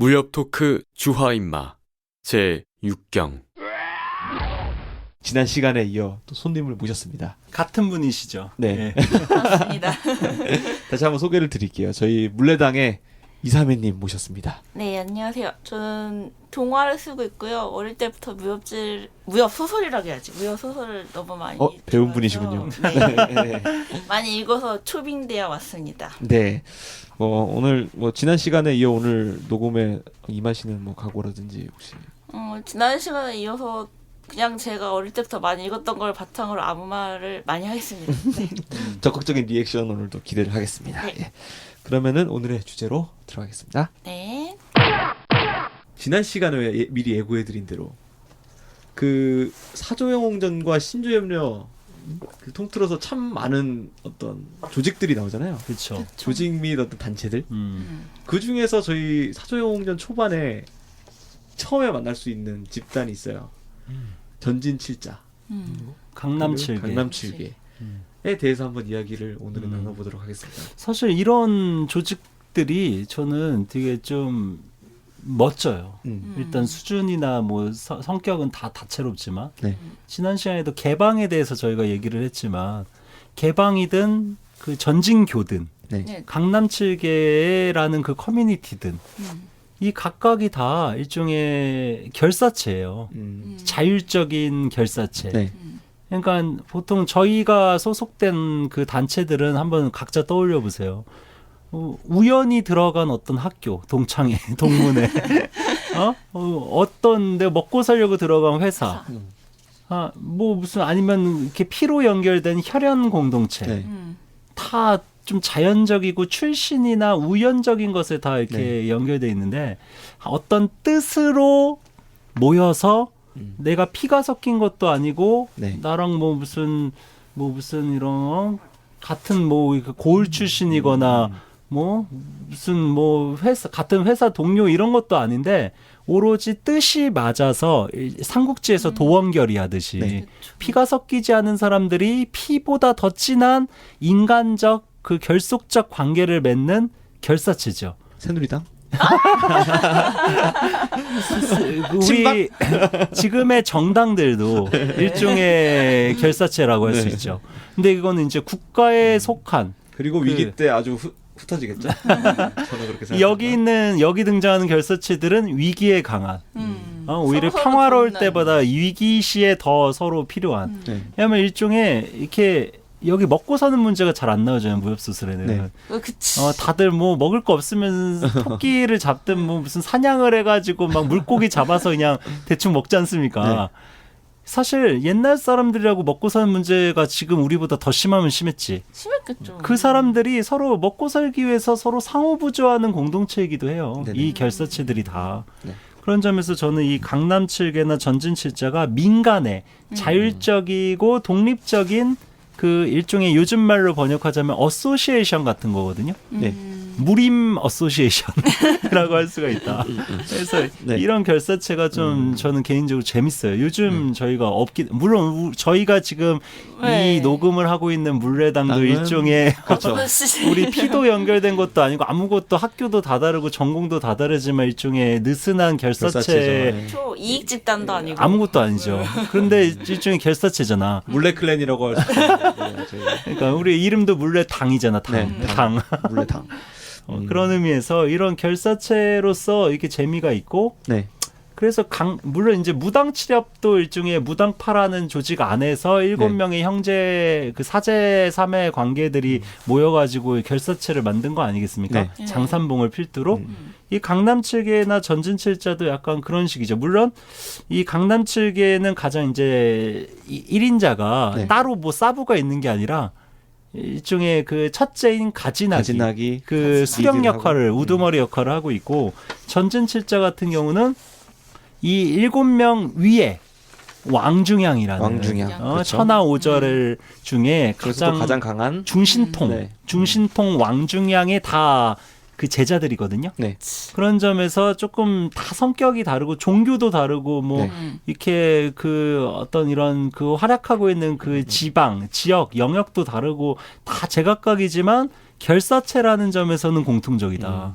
무협 토크 주화인마 제6경. 지난 시간에 이어 또 손님을 모셨습니다. 같은 분이시죠? 네. 반갑습니다. 다시 한번 소개를 드릴게요. 저희 물레당의 이사매님 모셨습니다. 네, 안녕하세요. 저는 동화를 쓰고 있고요. 어릴 때부터 무협 소설이라고 해야지. 무협 소설을 너무 많이 배운 좋아해서, 분이시군요. 네. 많이 읽어서 초빙되어 왔습니다. 네. 오늘 지난 시간에 이어 오늘 녹음에 임하시는 각오라든지 혹시? 지난 시간에 이어서 그냥 제가 어릴 때부터 많이 읽었던 걸 바탕으로 아무 말을 많이 하겠습니다. 네. 적극적인 리액션 오늘도 기대를 하겠습니다. 네. 예. 그러면은 오늘의 주제로 들어가겠습니다. 네. 지난 시간에 미리 예고해드린 대로 그 사조영웅전과 신조협력 통틀어서 참 많은 어떤 조직들이 나오잖아요. 그렇죠. 조직 및 어떤 단체들. 그 중에서 저희 사조영웅전 초반에 처음에 만날 수 있는 집단이 있어요. 전진칠자, 강남칠계. 강남칠계에 대해서 한번 이야기를 오늘은 나눠보도록 하겠습니다. 사실 이런 조직들이 저는 되게 좀 멋져요. 일단 수준이나 성격은 다 다채롭지만 네. 지난 시간에도 개방에 대해서 저희가 얘기를 했지만 개방이든 그 전진교든 네. 강남칠계라는 그 커뮤니티든 이 각각이 다 일종의 결사체예요. 자율적인 결사체. 네. 그러니까 보통 저희가 소속된 그 단체들은 한번 각자 떠올려 보세요. 우연히 들어간 어떤 학교, 동창회, 동문회, 어떤 데 먹고 살려고 들어간 회사, 무슨 아니면 이렇게 피로 연결된 혈연 공동체, 네. 다 좀 자연적이고 출신이나 우연적인 것에 다 이렇게 네. 연결돼 있는데 어떤 뜻으로 모여서 내가 피가 섞인 것도 아니고 네. 나랑 무슨 이런 같은 고을 출신이거나 무슨 같은 회사 동료 이런 것도 아닌데 오로지 뜻이 맞아서 삼국지에서 도원결의 하듯이 네. 피가 섞이지 않은 사람들이 피보다 더 진한 인간적 그 결속적 관계를 맺는 결사체죠. 새누리당? 우리 지금의 정당들도 일종의 결사체라고 할 수 있죠. 근데 이거는 이제 국가에 속한 그리고 위기 때 아주 흩어지겠죠. 저는 그렇게 생각합니다. 여기 등장하는 결사체들은 위기에 강한 오히려 서로 평화로울 돕는. 때보다 위기 시에 더 서로 필요한. 네. 왜냐하면 일종의 이렇게 여기 먹고 사는 문제가 잘 안 나오잖아요. 무협소설에는. 네. 그치. 다들 먹을 거 없으면 토끼를 잡든 무슨 사냥을 해가지고 막 물고기 잡아서 그냥 대충 먹지 않습니까? 네. 사실 옛날 사람들이라고 먹고 사는 문제가 지금 우리보다 더 심하면 심했지. 심했겠죠. 그 사람들이 서로 먹고 살기 위해서 서로 상호부조하는 공동체이기도 해요. 네네. 이 결사체들이 다. 네. 그런 점에서 저는 이 강남칠계나 전진칠자가 민간의 자율적이고 독립적인 그 일종의 요즘 말로 번역하자면 어소시에이션 같은 거거든요. 네. 무림 어소시에이션이라고 할 수가 있다. 그래서 네. 이런 결사체가 좀 저는 개인적으로 재밌어요. 요즘 저희가 물론 저희가 지금 네. 이 녹음을 하고 있는 물레당도 당은 일종의 그렇죠. 우리 피도 연결된 것도 아니고 아무것도 학교도 다 다르고 전공도 다 다르지만 일종의 느슨한 결사체 결사체죠. 이익 집단도 아니고 아무것도 아니죠. 그런데 일종의 결사체잖아. 물레클랜이라고 할 수 있어요. 그러니까 우리 이름도 물레당이잖아. 네, 당. 물레당. 그런 의미에서 이런 결사체로서 이렇게 재미가 있고 네. 그래서 물론 이제 무당치렵도 일종의 무당파라는 조직 안에서 7명의 형제 그 사제 3의 관계들이 모여가지고 결사체를 만든 거 아니겠습니까? 네. 장산봉을 필두로 이 강남칠계나 전진칠자도 약간 그런 식이죠. 물론 이 강남칠계는 가장 이제 1인자가 네. 따로 사부가 있는 게 아니라 일종의 그 첫째인 가지나기 그 수령 리드를 역할을 하고. 우두머리 역할을 하고 있고 전진칠자 같은 경우는 이 7명 위에 왕중양이라는 왕중양. 그렇죠. 천하오절 중에 그래서 또 가장 강한 중신통 네. 중신통 왕중양의 다 그 제자들이거든요. 네. 그런 점에서 조금 다 성격이 다르고 종교도 다르고 네. 이렇게 그 어떤 이런 그 활약하고 있는 그 지방, 지역, 영역도 다르고 다 제각각이지만 결사체라는 점에서는 공통적이다.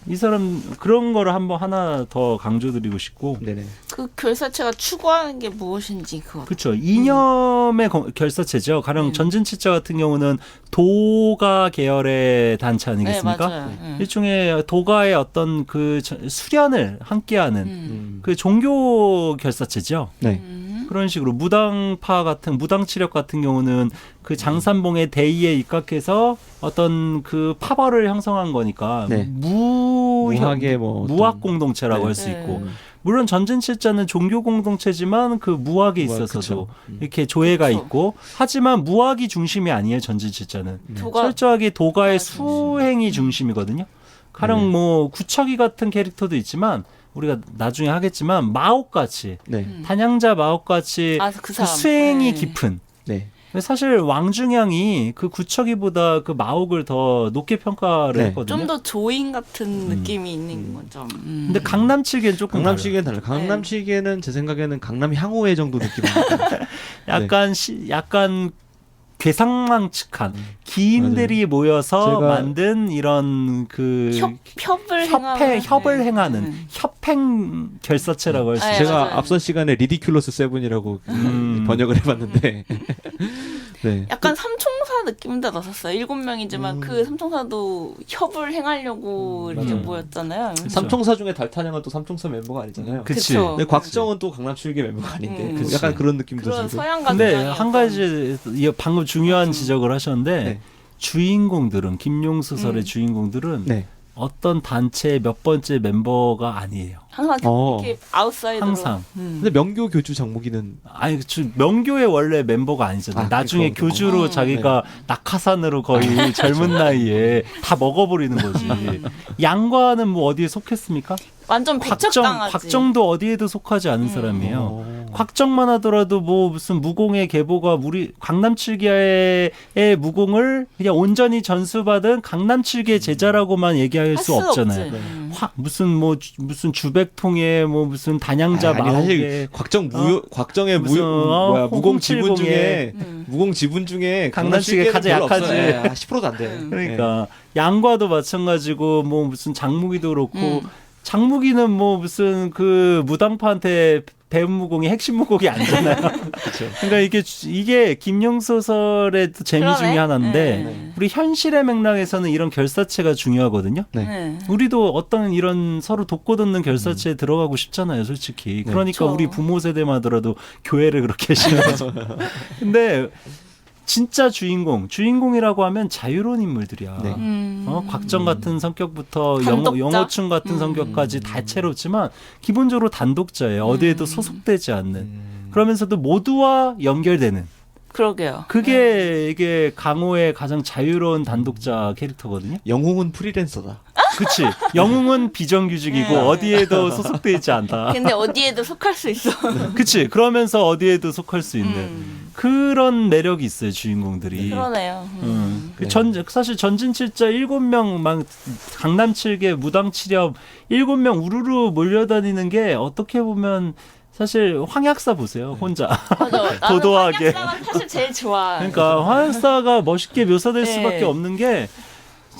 이 사람 그런 거를 한번 하나 더 강조드리고 싶고. 네네. 그 결사체가 추구하는 게 무엇인지 그거. 그렇죠. 이념의 결사체죠. 가령 전진칠자 같은 경우는 도가 계열의 단체 아니겠습니까? 네, 맞아요. 일종의 도가의 어떤 그 수련을 함께하는 그 종교 결사체죠. 네. 그런 식으로 무당파 같은 무당치력 같은 경우는 그 장산봉의 대의에 입각해서 어떤 그 파벌을 형성한 거니까 네. 무학의 뭐 무학 공동체라고 네. 할 수 있고 물론 전진칠자는 종교 공동체지만 그 무학에 있어서도 그쵸. 이렇게 조예가 그쵸. 있고 하지만 무학이 중심이 아니에요. 전진칠자는 도가 철저하게 도가의 중심. 수행이 중심이거든요. 가령 뭐 구척이 같은 캐릭터도 있지만 우리가 나중에 하겠지만 마옥같이 네. 단양자 마옥같이 그 그 사람. 수행이 네. 깊은 네. 사실 왕중양이 그 구척이보다 그 마옥을 더 높게 평가를 네. 했거든요. 좀 더 조인 같은 느낌이 있는 거죠. 근데 강남칠기는 조금 강남치기는 달라요. 강남치기에는 제 생각에는 강남 향후회 정도 느낌입니다. 약간 괴상망측한 기인들이 모여서 제가 만든 이런 그 협을 행하는 협행 결사체라고 할 수 네, 있어요. 제가 맞아요. 앞선 시간에 리디큘러스 세븐이라고 번역을 해봤는데 네. 약간 삼총사 느낌도 났었어요. 7명이지만 그 삼총사도 협을 행하려고 이렇게 맞아요. 모였잖아요. 삼총사 중에 달타냥은 또 삼총사 멤버가 아니잖아요. 그치. 그쵸. 근데 곽정은 또 강남칠기 멤버가 아닌데 그치. 약간 그런 느낌도 그런 들고. 서양 근데 감정이 한 가지 방금 중요한 지적을 하셨는데 네. 주인공들은 김용수설의 주인공들은 네. 어떤 단체의 몇 번째 멤버가 아니에요. 항상 어. 이렇게 아웃사이더로. 항상. 근데 명교 교주 장무기는 아니 명교의 원래 멤버가 아니잖아요. 나중에 그거. 교주로 자기가 낙하산으로 거의 젊은 나이에 다 먹어버리는 거지. 양과는 뭐 어디에 속했습니까? 완전 배척당하지. 곽정도 어디에도 속하지 않은 사람이에요. 곽정만 하더라도 뭐 무슨 무공의 계보가 강남칠기의 무공을 그냥 온전히 전수받은 강남칠기의 제자라고만 얘기할 수 없잖아요. 무슨 주백통에 뭐 무슨 단양자 아니, 마옥에 사실 곽정의 무슨, 무공 지분 홍칠공에 중에 무공 지분 중에 강남칠기가 가장 약하지. 10%도 안 돼. 그러니까 양과도 마찬가지고 뭐 무슨 장무기도 그렇고 장무기는 뭐 무슨 그 무당파한테 배운 무공이 핵심 무공이 아니잖아요. 그러니까 이게 김용소설의 또 재미 그러네. 중에 하나인데 네. 우리 현실의 맥락에서는 이런 결사체가 중요하거든요. 네. 우리도 어떤 이런 서로 돕고돋는 결사체에 들어가고 싶잖아요, 솔직히. 그러니까 그렇죠. 우리 부모 세대만 하더라도 교회를 그렇게 하시는 근데 진짜 주인공이라고 하면 자유로운 인물들이야. 네. 곽정 같은 성격부터 단독자? 영호충 같은 성격까지 다채롭지만 기본적으로 단독자예요. 어디에도 소속되지 않는. 그러면서도 모두와 연결되는. 그러게요. 그게 이게 강호의 가장 자유로운 단독자 캐릭터거든요. 영웅은 프리랜서다. 그치. 영웅은 비정규직이고 네. 어디에도 소속돼 있지 않다. 근데 어디에도 속할 수 있어. 그치. 그러면서 어디에도 속할 수 있는 그런 매력이 있어요, 주인공들이. 그러네요. 네. 사실 전진칠자 7명 막 강남칠계 무당치렵 7명 우르르 몰려다니는 게 어떻게 보면 사실 황약사 보세요, 혼자. 맞아. 나는 도도하게. 한약사가 사실 제일 좋아. 그러니까 황약사가 멋있게 묘사될 네. 수밖에 없는 게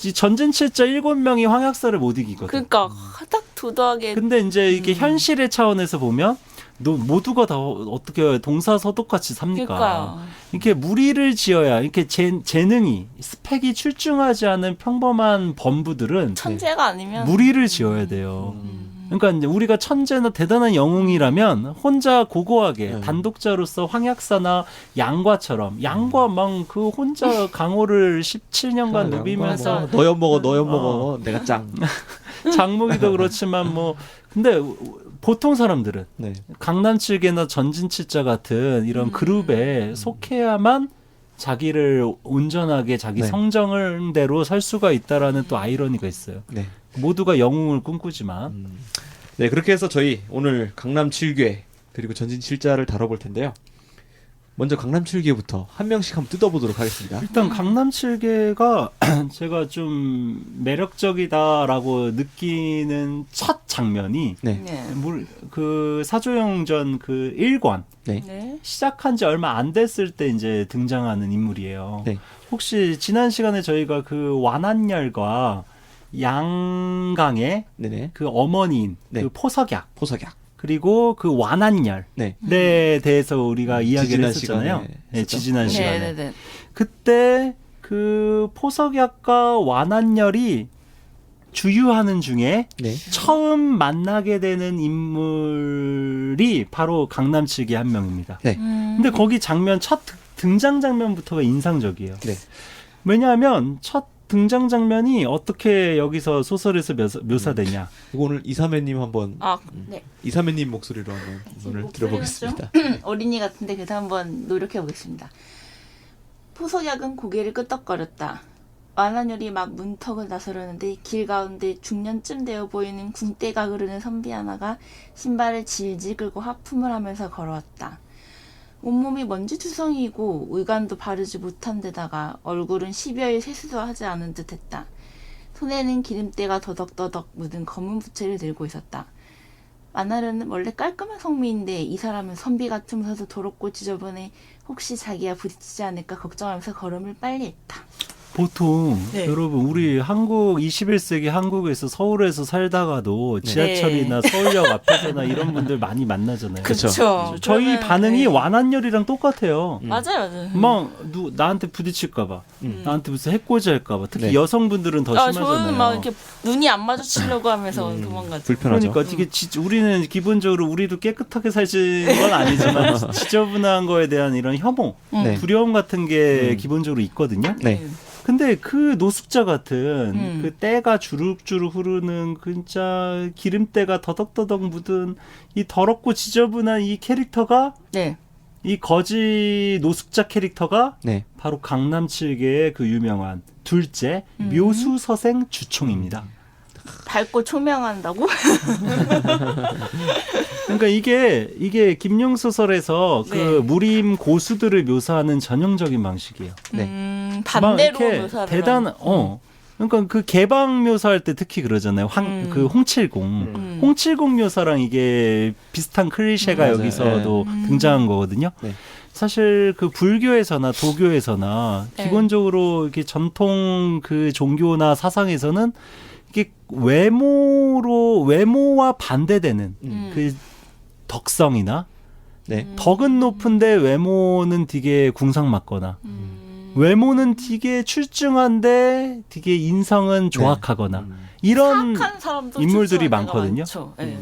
이 전진칠자 7명이 황약사를 못 이기거든. 그러니까 딱 도도하게. 근데 이제 이게 현실의 차원에서 보면 모두가 다 어떻게 동사서독같이 삽니까? 그러니까요. 이렇게 무리를 지어야 이렇게 재능이 스펙이 출중하지 않은 평범한 범부들은 천재가 아니면 무리를 지어야 돼요. 그러니까 이제 우리가 천재나 대단한 영웅이라면 혼자 고고하게 단독자로서 황약사나 양과처럼 양과 막 그 혼자 강호를 17년간 누비면서 너 엿먹어 내가 짱. 장무기도 그렇지만 뭐 근데 보통 사람들은 네. 강남칠계나 전진칠자 같은 이런 그룹에 속해야만 자기를 온전하게 자기 네. 성정대로 살 수가 있다라는 또 아이러니가 있어요. 네. 모두가 영웅을 꿈꾸지만 네, 그렇게 해서 저희 오늘 강남 7괴 그리고 전진 7자를 다뤄볼 텐데요. 먼저 강남 7개부터 한 명씩 한번 뜯어보도록 하겠습니다. 일단 강남 7개가 제가 좀 매력적이다라고 느끼는 첫 장면이 네. 네. 그 사조영전 그 1권 네. 시작한 지 얼마 안 됐을 때 이제 등장하는 인물이에요. 네. 혹시 지난 시간에 저희가 그 완한열과 양강의 네네. 그 어머니인 네. 그 포석약 포석약. 그리고 그 완한열에 네. 대해서 우리가 이야기를 지지난 했었잖아요. 시간에 네, 했었죠. 지지난 네. 시간에. 네네네. 그때 그 포석약과 완한열이 주유하는 중에 네. 처음 만나게 되는 인물이 바로 강남 7개 한 명입니다. 네. 근데 거기 장면 첫 등장 장면부터가 인상적이에요. 네. 왜냐하면 첫 등장 장면이 어떻게 여기서 소설에서 묘사되냐. 이거 오늘 이사매님 한번 아, 네. 이사매님 목소리로 한번 오늘 목소리가 들어보겠습니다. 어린이 같은데 그래도 한번 노력해 보겠습니다. 포석약은 고개를 끄덕거렸다. 완한열이 막 문턱을 나서려는데 길 가운데 중년쯤 되어 보이는 궁대가 흐르는 선비 하나가 신발을 질질 끌고 하품을 하면서 걸어왔다. 온몸이 먼지투성이고 의관도 바르지 못한 데다가 얼굴은 10여일 세수도 하지 않은 듯했다. 손에는 기름때가 더덕더덕 묻은 검은 부채를 들고 있었다. 완한열은 원래 깔끔한 성미인데 이 사람은 선비 같으면서도 더럽고 지저분해 혹시 자기가 부딪히지 않을까 걱정하면서 걸음을 빨리 했다. 보통 네. 여러분 우리 한국 21세기 한국에서 서울에서 살다가도 지하철이나 서울역 앞에서나 이런 분들 많이 만나잖아요. 그쵸. 그쵸. 저희 그러면, 반응이 네. 완한열이랑 똑같아요. 맞아요. 막 나한테 부딪힐까봐, 나한테 무슨 해코지할까봐. 특히 네. 여성분들은 더 심하잖아요. 저는 막 이렇게 눈이 안 마주치려고 하면서 도망가죠. 불편하죠. 그러니까 이게 우리는 기본적으로 우리도 깨끗하게 살지는 건 아니지만 지저분한 거에 대한 이런 혐오, 네. 두려움 같은 게 기본적으로 있거든요. 네. 근데 그 노숙자 같은 그 때가 주룩주룩 흐르는 진짜 기름때가 더덕더덕 묻은 이 더럽고 지저분한 이 캐릭터가 네. 이 거지 노숙자 캐릭터가 네. 바로 강남 7개의 그 유명한 둘째 묘수서생 주총입니다. 밝고 총명한다고? 그러니까 이게 김용 소설에서 그 네. 무림 고수들을 묘사하는 전형적인 방식이에요. 네. 반대로 막 이렇게 묘사를 대단 그러니까 그 개방 묘사할 때 특히 그러잖아요. 그 홍칠공 홍칠공 묘사랑 이게 비슷한 클리셰가 맞아요. 여기서도 등장한 거거든요. 네. 사실 그 불교에서나 도교에서나 네. 기본적으로 이렇게 전통 그 종교나 사상에서는 이게 외모와 반대되는 그 덕성이나 네. 덕은 높은데 외모는 되게 궁상맞거나 외모는 되게 출중한데 되게 인성은 조악하거나 이런 사악한 사람도 인물들이 출중한 데가 많거든요. 많죠. 네.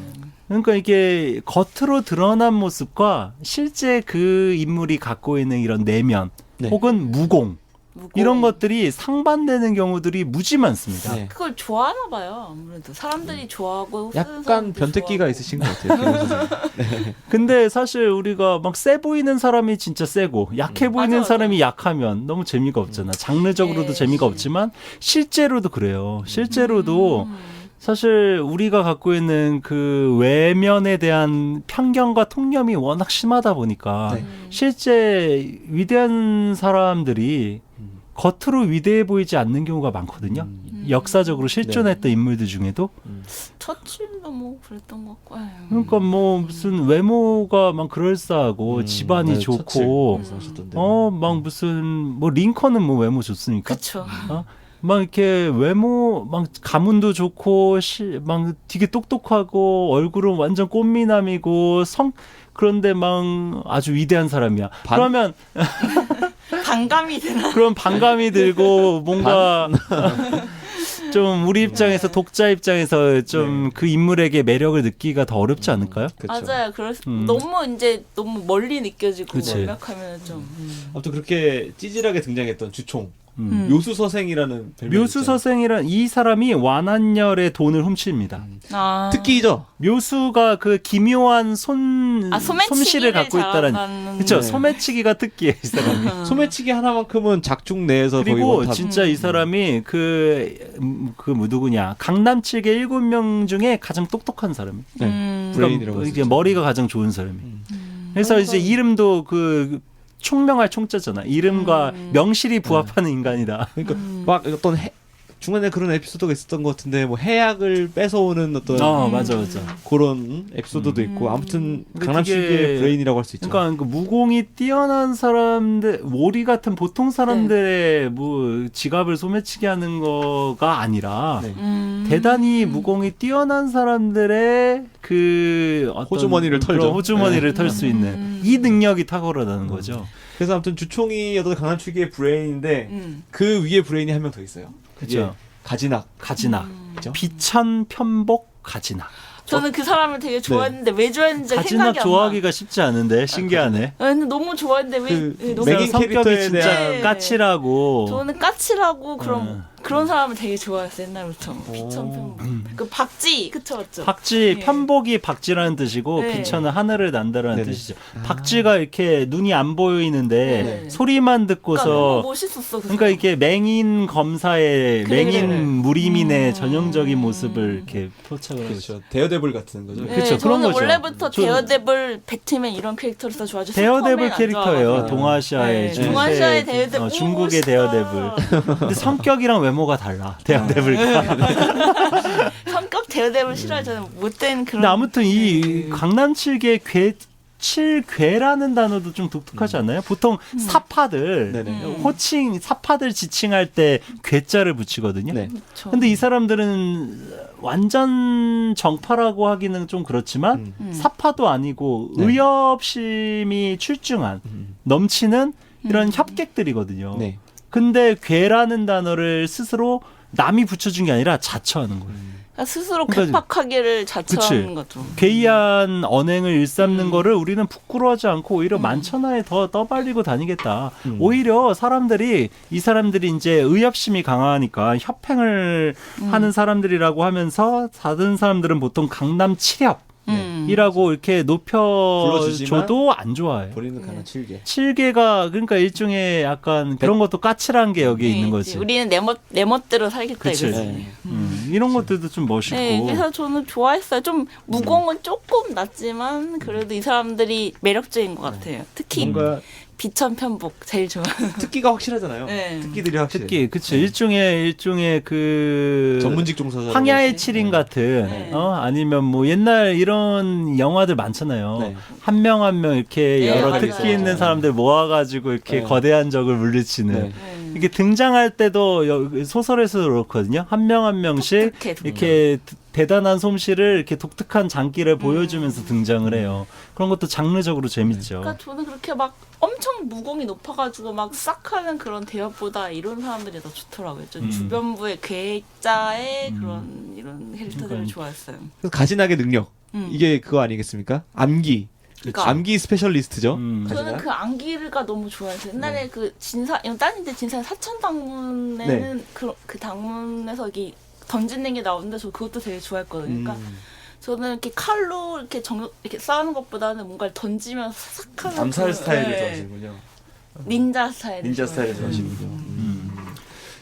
그러니까 이게 겉으로 드러난 모습과 실제 그 인물이 갖고 있는 이런 내면 네. 혹은 무공 무거운. 이런 것들이 상반되는 경우들이 무지 많습니다. 네. 그걸 좋아하나 봐요. 아무래도 사람들이 좋아하고 쓰는 약간 사람도 변태기가 좋아하고. 있으신 것 같아요. 김용 선생님. 근데 사실 우리가 막 세 보이는 사람이 진짜 세고 약해 보이는 맞아. 사람이 약하면 너무 재미가 없잖아. 장르적으로도 네. 재미가 없지만 실제로도 그래요. 실제로도 사실 우리가 갖고 있는 그 외면에 대한 편견과 통념이 워낙 심하다 보니까 네. 실제 위대한 사람들이 겉으로 위대해 보이지 않는 경우가 많거든요. 역사적으로 실존했던 인물들 중에도. 처칠도 뭐 그랬던 것 같고. 아유. 그러니까 뭐 무슨 외모가 막 그럴싸하고 집안이 네, 좋고 처칠 말씀하셨던데. 막 무슨 뭐 링컨은 뭐 외모 좋습니까? 그쵸. 막 이렇게 외모 막 가문도 좋고 막 되게 똑똑하고 얼굴은 완전 꽃미남이고 그런데 막 아주 위대한 사람이야. 그러면 반감이 드나? 그런 반감이 들고 뭔가 좀 우리 입장에서 독자 입장에서 좀 그 인물에게 매력을 느끼기가 더 어렵지 않을까요? 그렇죠. 맞아요. 너무 멀리 느껴지고 그치. 완벽하면 좀. 아무튼 그렇게 찌질하게 등장했던 주총 묘수서생이라는 별명이 묘수서생이란 이 사람이 완한열의 돈을 훔칩니다. 아. 특기죠. 묘수가 그 기묘한 솜씨를 갖고 있다는 그렇죠. 네. 소매치기가 특기예요, 이 사람이. 소매치기 하나만큼은 작중 내에서 거의 그리고 원탑. 진짜 이 사람이 누구냐 강남 7개 7명 중에 가장 똑똑한 사람이. 네. 브레인이라고 이게 쓰죠. 머리가 가장 좋은 사람이. 그래서 이제 이름도 총명할 총자잖아. 이름과 명실이 부합하는 인간이다. 그러니까 막 어떤 중간에 그런 에피소드가 있었던 것 같은데 뭐 해약을 뺏어오는 어떤 맞아. 그런 에피소드도 있고 아무튼 근데 강남식의 그게- 브레인이라고 할 수 있죠. 그러니까 그 무공이 뛰어난 사람들, 모리 같은 보통 사람들의 뭐 지갑을 소매치게 하는 거가 아니라 네. 대단히 무공이 뛰어난 사람들의 그 어떤 호주머니를 그런 털죠. 호주머니를 털 수 있는 이 능력이 탁월하다는 거죠. 그래서 아무튼 주총이 어떤 강남식의 브레인인데 그 위에 브레인이 한 명 더 있어요. 그게 그죠. 가지낙. 가지낙, 그죠? 비천 편복 가지낙. 저는 그 사람을 되게 좋아했는데 왜 좋아했는지 생각이 가지낙 안 나. 좋아하기가 쉽지 않은데 신기하네. 근데 너무 좋아했는데 왜 그 너무 맥인 성격이 캐릭터에 진짜 대한- 까칠하고 저는 까칠하고 그런 사람을 되게 좋아했어요 옛날부터. 비천편 그 박지 그쵸 맞죠? 박지, 예. 편복이 박지라는 뜻이고 네. 비천은 하늘을 난다라는 네네. 뜻이죠. 박지가 이렇게 눈이 안 보이는데 네. 소리만 그러니까 너무 듣고서 멋있었어. 그 그러니까 사람. 이게 맹인 검사의 그래, 맹인 그래. 무림인의 전형적인 모습을 이렇게 포착을 하고 있어요. 그렇죠. 데어데블 같은 거죠. 네, 그쵸, 그런 저는 거죠. 원래부터 저- 데어데블, 배트맨 이런 캐릭터를 좋아하죠. 데어데블 슈퍼맨 안 캐릭터예요. 좋아하거든요. 동아시아의 네, 중세, 동아시아의 데어데블. 중국의 오, 데어데블. 멋있다. 근데 성격이랑 외모가 달라. 데어데블과. 성격 데어데블 싫어요. 저는 못된 그런. 근데 아무튼 이 강남 칠계 칠괴라는 단어도 좀 독특하지 않나요? 보통 사파들 네네. 호칭 사파들 지칭할 때 괴자를 붙이거든요. 네. 그쵸. 근데 이 사람들은 완전 정파라고 하기는 좀 그렇지만 사파도 아니고 네. 의협심이 출중한 넘치는 이런 협객들이거든요. 네. 근데 괴라는 단어를 스스로 남이 붙여준 게 아니라 자처하는 거예요. 그러니까 스스로 그러니까- 괴팍하기를 자처하는 거죠. 괴이한 언행을 일삼는 거를 우리는 부끄러워하지 않고 오히려 만천하에 더 떠발리고 다니겠다. 오히려 이 사람들이 이제 의협심이 강하니까 협행을 하는 사람들이라고 하면서 다른 사람들은 보통 강남 칠협이라고 이렇게 높여줘도 안 좋아해요. 본인은 강남 7개. 칠계가 그러니까 일종의 약간 그런 것도 까칠한 게 여기에 있는 거지. 우리는 내 멋대로 살겠다 그치. 이거지. 네. 이런 것들도 좀 멋있고. 네, 그래서 저는 좋아했어요. 좀 무공은 조금 낮지만 그래도 이 사람들이 매력적인 것 같아요. 특히 뭔가 비천 편복 제일 좋아. 특기가 확실하잖아요. 네. 특기들이 확실해. 특히 그치 일종의 그 전문직 종사자. 황야의 7인 같은 네. 아니면 뭐 옛날 이런 영화들 많잖아요. 네. 한 명 한 명 이렇게 네, 여러 맞아요. 특기 있는 사람들 모아가지고 이렇게 네. 거대한 적을 물리치는 네. 이게 등장할 때도 소설에서도 그렇거든요. 한 명 한 명씩 독특해, 독특해. 이렇게 대단한 솜씨를 이렇게 독특한 장기를 보여주면서 등장을 해요. 그런 것도 장르적으로 재밌죠. 그러니까 저는 그렇게 막 엄청 무공이 높아가지고 막 싹 하는 그런 대업보다 이런 사람들이 더 좋더라고요. 좀 주변부의 계획자의 그런 이런 캐릭터들을 그러니까. 좋아했어요. 그래서 가진학의 능력. 음. 이게 그거 아니겠습니까? 암기. 그러니까. 암기 스페셜리스트죠. 음. 저는 가진학? 그 안기가 너무 좋아했어요. 옛날에 그 진사, 이건 딴인데 진사 사천 당문에는 그 당문에서 이게 던지는 게 나오는데 저 그것도 되게 좋아했거든요. 그러니까 저는 이렇게 칼로 이렇게 싸우는 것보다는 뭔가를 던지면서 싹 하는 암살 그- 스타일을 네. 좋아하시는군요. 닌자 스타일. 닌자 스타일을 좋아하시는군요.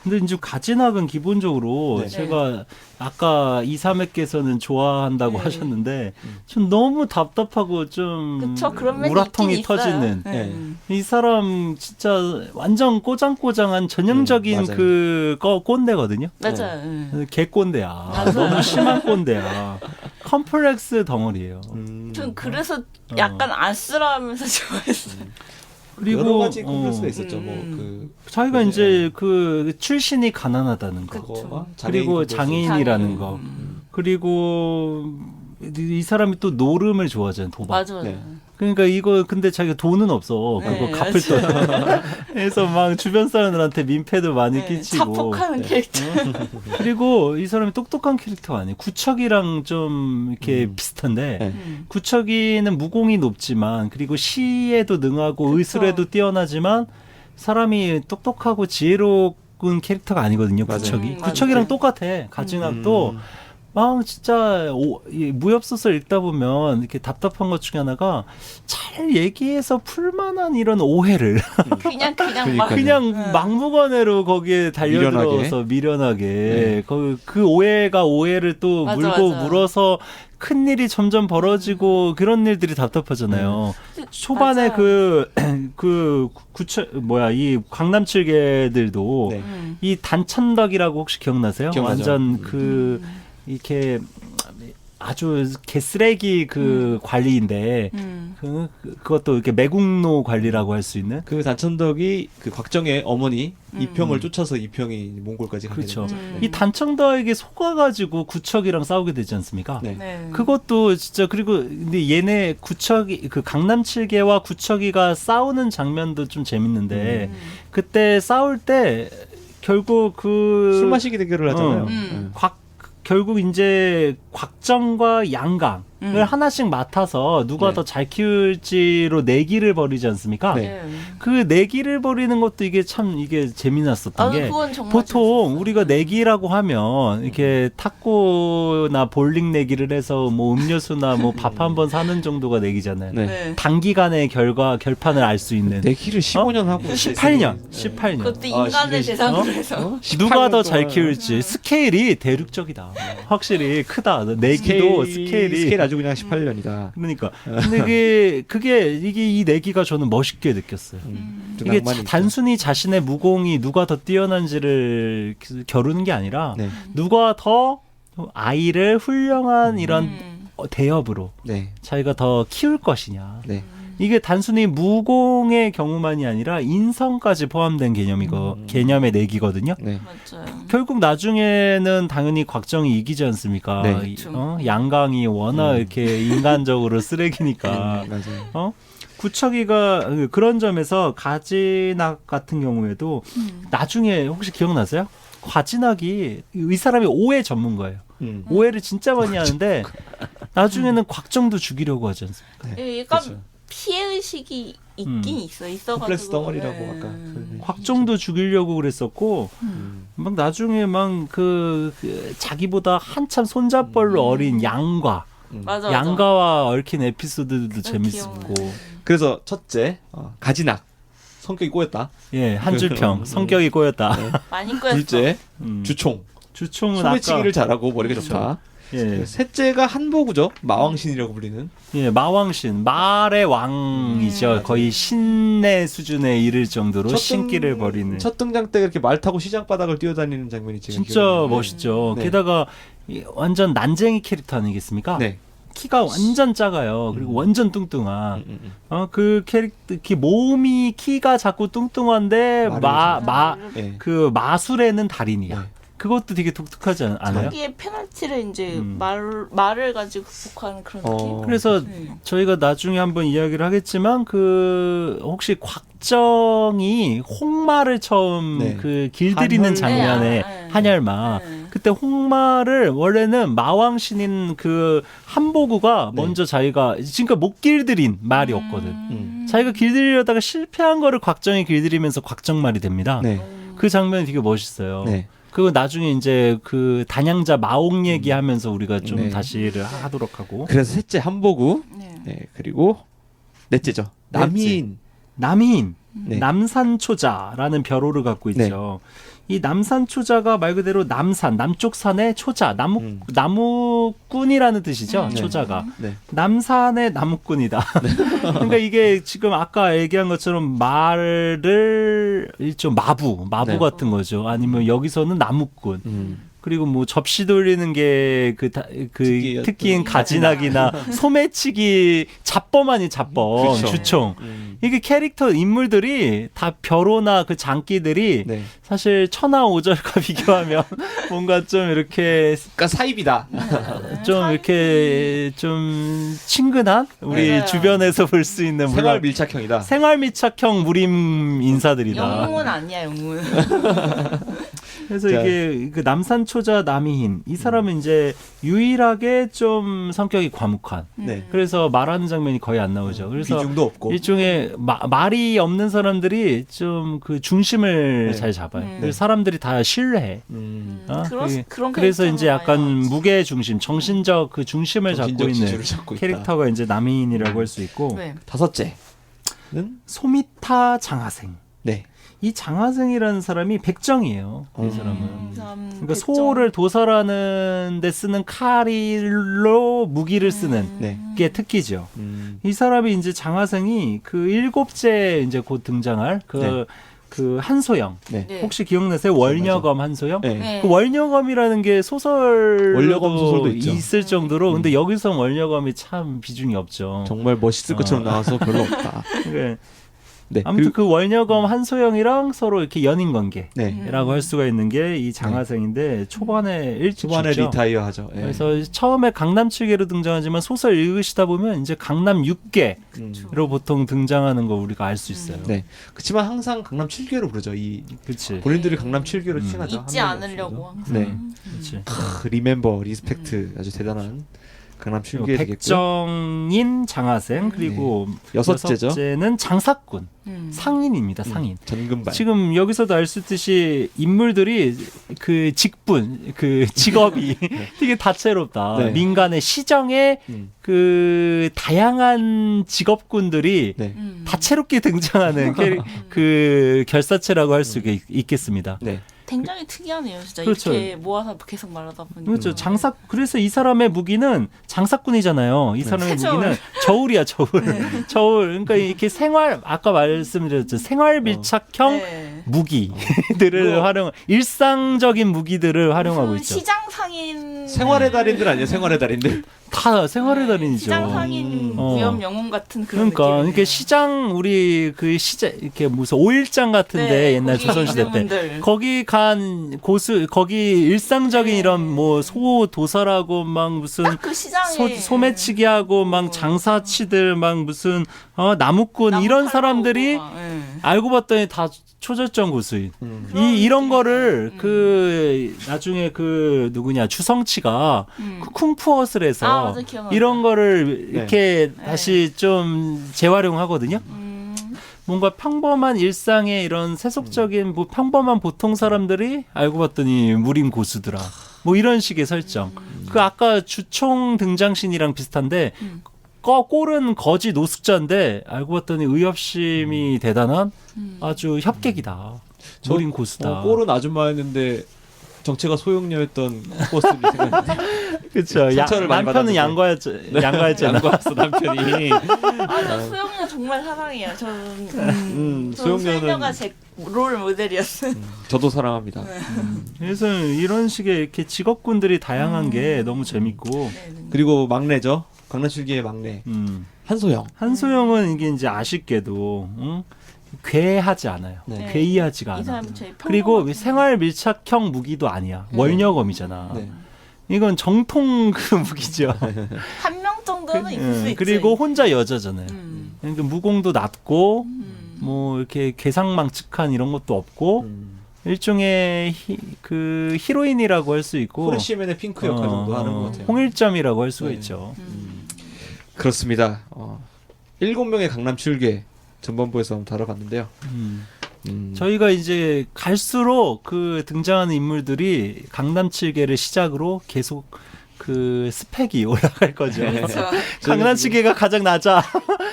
근데 이제 가진학은 기본적으로 네. 제가 아까 2, 3회께서는 좋아한다고 네. 하셨는데 좀 너무 답답하고 좀 그쵸, 그런 면이 우라통이 있긴 있어요. 터지는 네. 이 사람 진짜 완전 꼬장꼬장한 전형적인 맞아요. 그 꼰대거든요. 맞아요. 네. 개꼰대야. 너무 심한 꼰대야. 컴플렉스 덩어리예요. 전 그래서 약간 안쓰러워하면서 좋아했어요. 그리고 여러 가지 컴플렉스가 있었죠. 음. 뭐그 자기가 네. 이제 그 출신이 가난하다는 거. 그거와 그리고 장애인이라는 장애인. 거. 그리고 이 사람이 또 노름을 좋아하잖아요. 도박. 맞아요. 네. 그러니까 이거 근데 자기가 돈은 없어. 그거 네, 갚을 돈. 그래서 막 주변 사람들한테 민폐도 많이 네, 끼치고. 자폭하는 캐릭터. 그리고 이 사람이 똑똑한 캐릭터가 아니에요. 구척이랑 좀 이렇게 비슷한데 네. 구척이는 무공이 높지만 그리고 시에도 능하고 그쵸. 의술에도 뛰어나지만 사람이 똑똑하고 지혜로운 캐릭터가 아니거든요. 맞아요. 구척이. 맞아요. 구척이랑 똑같아. 가진학도 막 진짜 이 무협소설 읽다 보면 이렇게 답답한 것 중에 하나가 잘 얘기해서 풀만한 이런 오해를 그냥 막 그러니까요. 그냥 막무가내로 거기에 달려들어서 미련하게 네. 그 오해가 오해를 또 맞아, 물고 맞아. 물어서 큰 일이 점점 벌어지고 그런 일들이 답답하잖아요. 초반에 맞아요. 이 강남 7개들도 네. 이 단천덕이라고 혹시 기억나세요? 기억나죠. 완전 이렇게 아주 개쓰레기 관리인데 그것도 이렇게 매국노 관리라고 할 수 있는 그 단천덕이 그 곽정의 어머니 이평을 쫓아서 이평이 몽골까지 가게 그렇죠. 되죠. 이 단천덕에게 속아가지고 구척이랑 싸우게 되지 않습니까? 네. 네. 그것도 진짜 그리고 근데 얘네 구척이 그 강남 7개와 구척이가 싸우는 장면도 좀 재밌는데 그때 싸울 때 결국 술 마시기 대결을 하잖아요. 결국 이제 곽정과 양강을 하나씩 맡아서 누가 네. 더 잘 키울지로 내기를 벌이지 않습니까? 네. 그 내기를 벌이는 것도 이게 참 이게 재미났었던 게 그건 정말 보통 재밌었어요. 우리가 내기라고 하면 이렇게 탁구나 볼링 내기를 해서 뭐 음료수나 뭐 밥 한 번 사는 정도가 내기잖아요. 네. 네. 단기간에 결판을 알 수 있는 내기를 15년 하고 18년, 네. 18년. 그것도 아, 인간을 진짜. 대상으로 해서. 누가 더 18년 잘 동안. 키울지 스케일이 대륙적이다. 확실히 크다. 내기도 스케일이 아주 그냥 18년이다. 그러니까 근데 이게 이 내기가 저는 멋있게 느꼈어요. 이게 단순히 자신의 무공이 누가 더 뛰어난지를 겨루는 게 아니라 네. 누가 더 아이를 훌륭한 이런 대업으로 네. 자기가 더 키울 것이냐. 네. 이게 단순히 무공의 경우만이 아니라 인성까지 포함된 개념의 내기거든요. 네. 맞아요. 결국 나중에는 당연히 곽정이 이기지 않습니까? 네. 양강이 워낙 이렇게 인간적으로 쓰레기니까. 맞아요. 구척이가 그런 점에서 가지낙 같은 경우에도 나중에 혹시 기억나세요? 가지낙이 이 사람이 오해 전문가예요. 오해를 진짜 많이 하는데 나중에는 곽정도 죽이려고 하지 않습니까? 약간 그렇죠. 피해 의식이 있긴 있어가지고. 콤플렉스 덩어리라고 네. 아까. 곽정도 죽이려고 그랬었고 막 나중에 막 그 자기보다 한참 손잡벌로 어린 양과 맞아. 양가와 얽힌 에피소드도 재밌었고 귀여워요. 그래서 첫째 가지낙 성격이 꼬였다. 예 한줄평 성격이 꼬였다. 많이 꼬였어. 둘째 음. 주총 주총은 소매치기를 잘하고 머리가 그렇죠. 좋다. 예, 셋째가 한보구죠. 마왕신이라고 불리는. 예 마왕신 말의 왕이죠. 거의 신의 수준에 이를 정도로 신기를 벌이는 첫 등장 때 이렇게 말 타고 시장 바닥을 뛰어다니는 장면이 지금 진짜 기억이 나요. 멋있죠. 네. 게다가 완전 난쟁이 캐릭터 아니겠습니까? 네. 키가 완전 작아요. 그리고 완전 뚱뚱한. 그 캐릭터, 몸이 키가 자꾸 뚱뚱한데 네. 그 마술에는 달인이야. 네. 그것도 되게 독특하지 않아요? 자기의 페널티를 이제 말을 가지고 극복하는 그런 느낌. 그래서 네. 저희가 나중에 한번 이야기를 하겠지만 혹시 곽정이 홍마를 처음 네. 길들이는 한혈. 장면에 네. 한혈마 네. 그때 홍마를 원래는 마왕신인 한보구가 네. 먼저 자기가 지금까지 못 길들인 말이었거든. 자기가 길들이려다가 실패한 거를 곽정이 길들이면서 곽정말이 됩니다. 네. 그 장면이 되게 멋있어요. 네. 그거 나중에 이제 그 단양자 마옥 얘기하면서 우리가 좀 네. 다시를 하도록 하고. 그래서 셋째 한보구. 네. 네. 그리고 넷째죠. 남인. 남인, 네. 남산초자라는 벼로를 갖고 있죠. 이 남산초자가 말 그대로 남산, 남쪽 산의 초자, 나무꾼이라는 뜻이죠. 네. 초자가. 네. 남산의 나무꾼이다. 그러니까 이게 지금 아까 얘기한 것처럼 말을 좀 마부 네. 같은 거죠. 아니면 여기서는 나무꾼. 그리고 뭐 접시 돌리는 게 특기인 가지낙이나 소매치기 잡범 아니 잡범 그렇죠. 주총 이게 캐릭터 인물들이 다 벼로나 그 장기들이 네. 사실 천하오절과 비교하면 뭔가 좀 이렇게 그러니까 사입이다. 좀 이렇게 좀 친근한 우리 맞아요. 주변에서 볼 수 있는 생활 물론 밀착형이다. 생활 밀착형 무림 인사들이다. 영웅은 아니야, 영웅은. 그래서 자. 이게 그 남산초자 남이흰 이 사람은 이제 유일하게 좀 성격이 과묵한. 네. 그래서 말하는 장면이 거의 안 나오죠. 그래서 비중도 없고. 일종의 말이 없는 사람들이 좀 그 중심을 네. 잘 잡아요. 그래서 사람들이 다 신뢰해. 그런 그래서 이제 약간 캐릭터가 많이 무게 중심, 정신적 그 중심을 잡고 정신적 있는 지주를 잡고 있다. 캐릭터가 이제 남이인이라고 할 수 있고 나와요. 네. 다섯째는 소미타 장하생. 네. 이 장하승이라는 사람이 백정이에요. 이 사람은. 그러니까 백정. 소를 도살하는 데 쓰는 칼로 무기를 쓰는 네. 게 특기죠. 이 사람이 이제 장하승이 그 7째 이제 곧 등장할 네. 그 한소영. 네. 네. 혹시 기억나세요? 월녀검 한소영? 네. 네. 그 월녀검이라는 게 월녀검 소설도 있죠. 있을 정도로 근데 여기서 월녀검이 참 비중이 없죠. 정말 멋있을 것처럼 나와서 별로 없다. 그러니까 네. 아무튼 그 월녀검 한소영이랑 서로 이렇게 연인 관계. 네. 라고 할 수가 있는 게 이 장하승인데 초반에 일찍 초반에 죽죠. 리타이어 하죠. 예. 그래서 처음에 강남 7개로 등장하지만 소설 읽으시다 보면 이제 강남 6개로 음. 보통 등장하는 거 우리가 알 수 있어요. 네. 그렇지만 항상 강남 7개로 부르죠. 이 그렇지. 본인들이 강남 7개로 칭하죠. 잊지 한 명이 않으려고 없어도. 항상. 네. 그렇지. 리멤버, 리스펙트 아주 대단한 강남 7개 되겠고요. 백정인 장하승 그리고 여섯째죠. 여섯째는 장사꾼 음. 상인입니다. 상인. 전금발. 지금 여기서도 알 수 있듯이 인물들이 그 직분, 그 직업이 되게 다채롭다. 네. 민간의 시정에 음. 그 다양한 직업군들이 네. 다채롭게 등장하는 그 결사체라고 할 수 있겠습니다. 네. 굉장히 특이하네요, 진짜. 그렇죠. 이렇게 모아서 계속 말하다 보니까. 그렇죠. 그래서 이 사람의 무기는 장사꾼이잖아요. 이 사람의 새저울. 무기는 저울이야, 저울. 저울. 그러니까 이렇게 아까 말씀드렸죠. 생활 밀착형 네. 무기들을 일상적인 무기들을 활용하고 무슨 있죠. 시장 상인. 생활의 달인들 아니에요? 생활의 달인들. 다 생활의 달인이죠. 시장 상인 어. 위험 영웅 같은 그런 그러니까 느낌. 이렇게 시장 우리 그 시장 이렇게 무슨 오일장 같은데 옛날 조선시대 때 거기 간 고수 거기 일상적인 이런 뭐 소 도살하고 막 무슨 그 시장에 소매치기 하고 막 장사치들 막 무슨 나무꾼 이런 사람들이 알고 봤더니 다 초절정 고수인. 이런 거를 그 나중에 그 누구냐 주성치가 그 쿵푸엇을 해서 맞아, 기억나. 이런 거를 이렇게 네. 다시 좀 재활용하거든요. 뭔가 평범한 일상의 이런 세속적인 뭐 평범한 보통 사람들이 알고 봤더니 무림 고수더라. 뭐 이런 식의 설정. 그 아까 주총 등장신이랑 비슷한데 꼴은 거지 노숙자인데 알고 봤더니 의협심이 대단한 아주 협객이다. 무림 고수다. 꼴은 아줌마였는데 정체가 소용녀였던 버스를 생각했는데. 그렇죠. 상처를 많이 남편은 받았는데. 양가였잖아. 양과였어 남편이. 소영녀 정말 사랑해요. 저는 소용녀는 소영녀가 제 롤 모델이었어요. 저도 사랑합니다. 그래서 이런 식의 이렇게 직업군들이 다양한 게 너무 재밌고. 그리고 막내죠. 강남 7기의 막내 한소영. 한소영은 이게 이제 아쉽게도 괴하지 않아요. 네. 괴이하지가 이 않아. 사람 제일 그리고 평범한 생활 밀착형 무기도 아니야. 월녀검이잖아. 네. 이건 정통 그 무기죠. 한명 정도는 있을 수 있지. 그리고 혼자 여자잖아요. 음. 그러니까 무공도 낮고 뭐 이렇게 괴상망측한 이런 것도 없고 일종의 그 히로인이라고 할 수 있고 프레시맨의 핑크 역할 정도 하는 것 같아요. 홍일점이라고 할 수가 네. 있죠. 그렇습니다. 7명의 강남 7개 전반부에서 한번 다뤄봤는데요. 저희가 이제 갈수록 그 등장하는 인물들이 강남 7개를 시작으로 계속 그 스펙이 올라갈 거죠. 그렇죠. 강남 7개가 가장 낮아.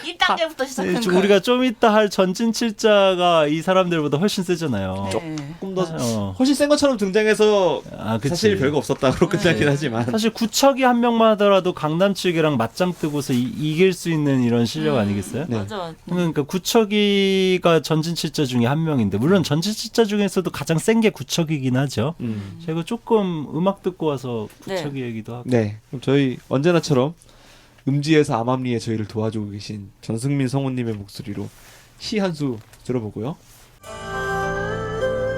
1단계부터 시작한 거. 우리가 좀 이따 할 전진 칠자가 이 사람들보다 훨씬 세잖아요. 조금 더 어. 훨씬 센 것처럼 등장해서 그치. 사실 별거 없었다고 끝나긴 하지만 사실 구척이 한 명만 하더라도 강남 7개랑 맞짱 뜨고서 이길 수 있는 이런 실력 아니겠어요? 네. 맞아. 그러니까 구척이가 전진 칠자 중에 한 명인데 물론 전진 칠자 중에서도 가장 센 게 구척이긴 하죠. 제가 조금 음악 듣고 와서 구척이 얘기도 하고. 네. 그럼 저희 언제나처럼 음지에서 암암리에 저희를 도와주고 계신 전승민 성우님의 목소리로 시 한 수 들어보고요.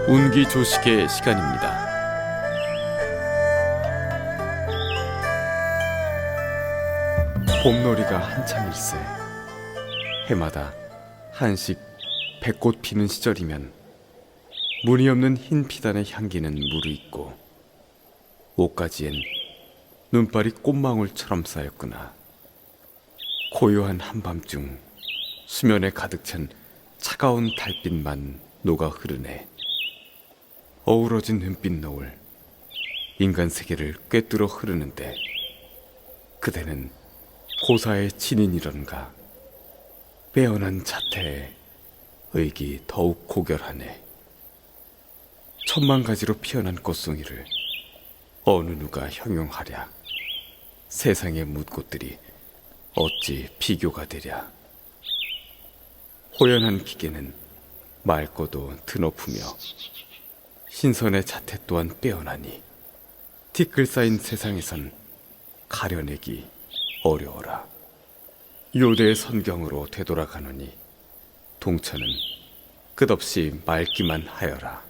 운기 조식의 시간입니다. 봄놀이가 한참일세. 해마다 한식 백꽃 피는 시절이면 무늬 없는 흰 피단의 향기는 무르익고 옷가지엔 눈발이 꽃망울처럼 쌓였구나. 고요한 한밤중 수면에 가득 찬 차가운 달빛만 녹아 흐르네. 어우러진 은빛 노을, 인간 세계를 꿰뚫어 흐르는데 그대는 고사의 친인이런가. 빼어난 자태에 의기 더욱 고결하네. 천만 가지로 피어난 꽃송이를 어느 누가 형용하랴. 세상의 묻꽃들이 어찌 비교가 되랴. 호연한 기계는 맑고도 드높으며 신선의 자태 또한 빼어나니 티끌 쌓인 세상에선 가려내기 어려워라. 요대의 선경으로 되돌아가노니 동천은 끝없이 맑기만 하여라.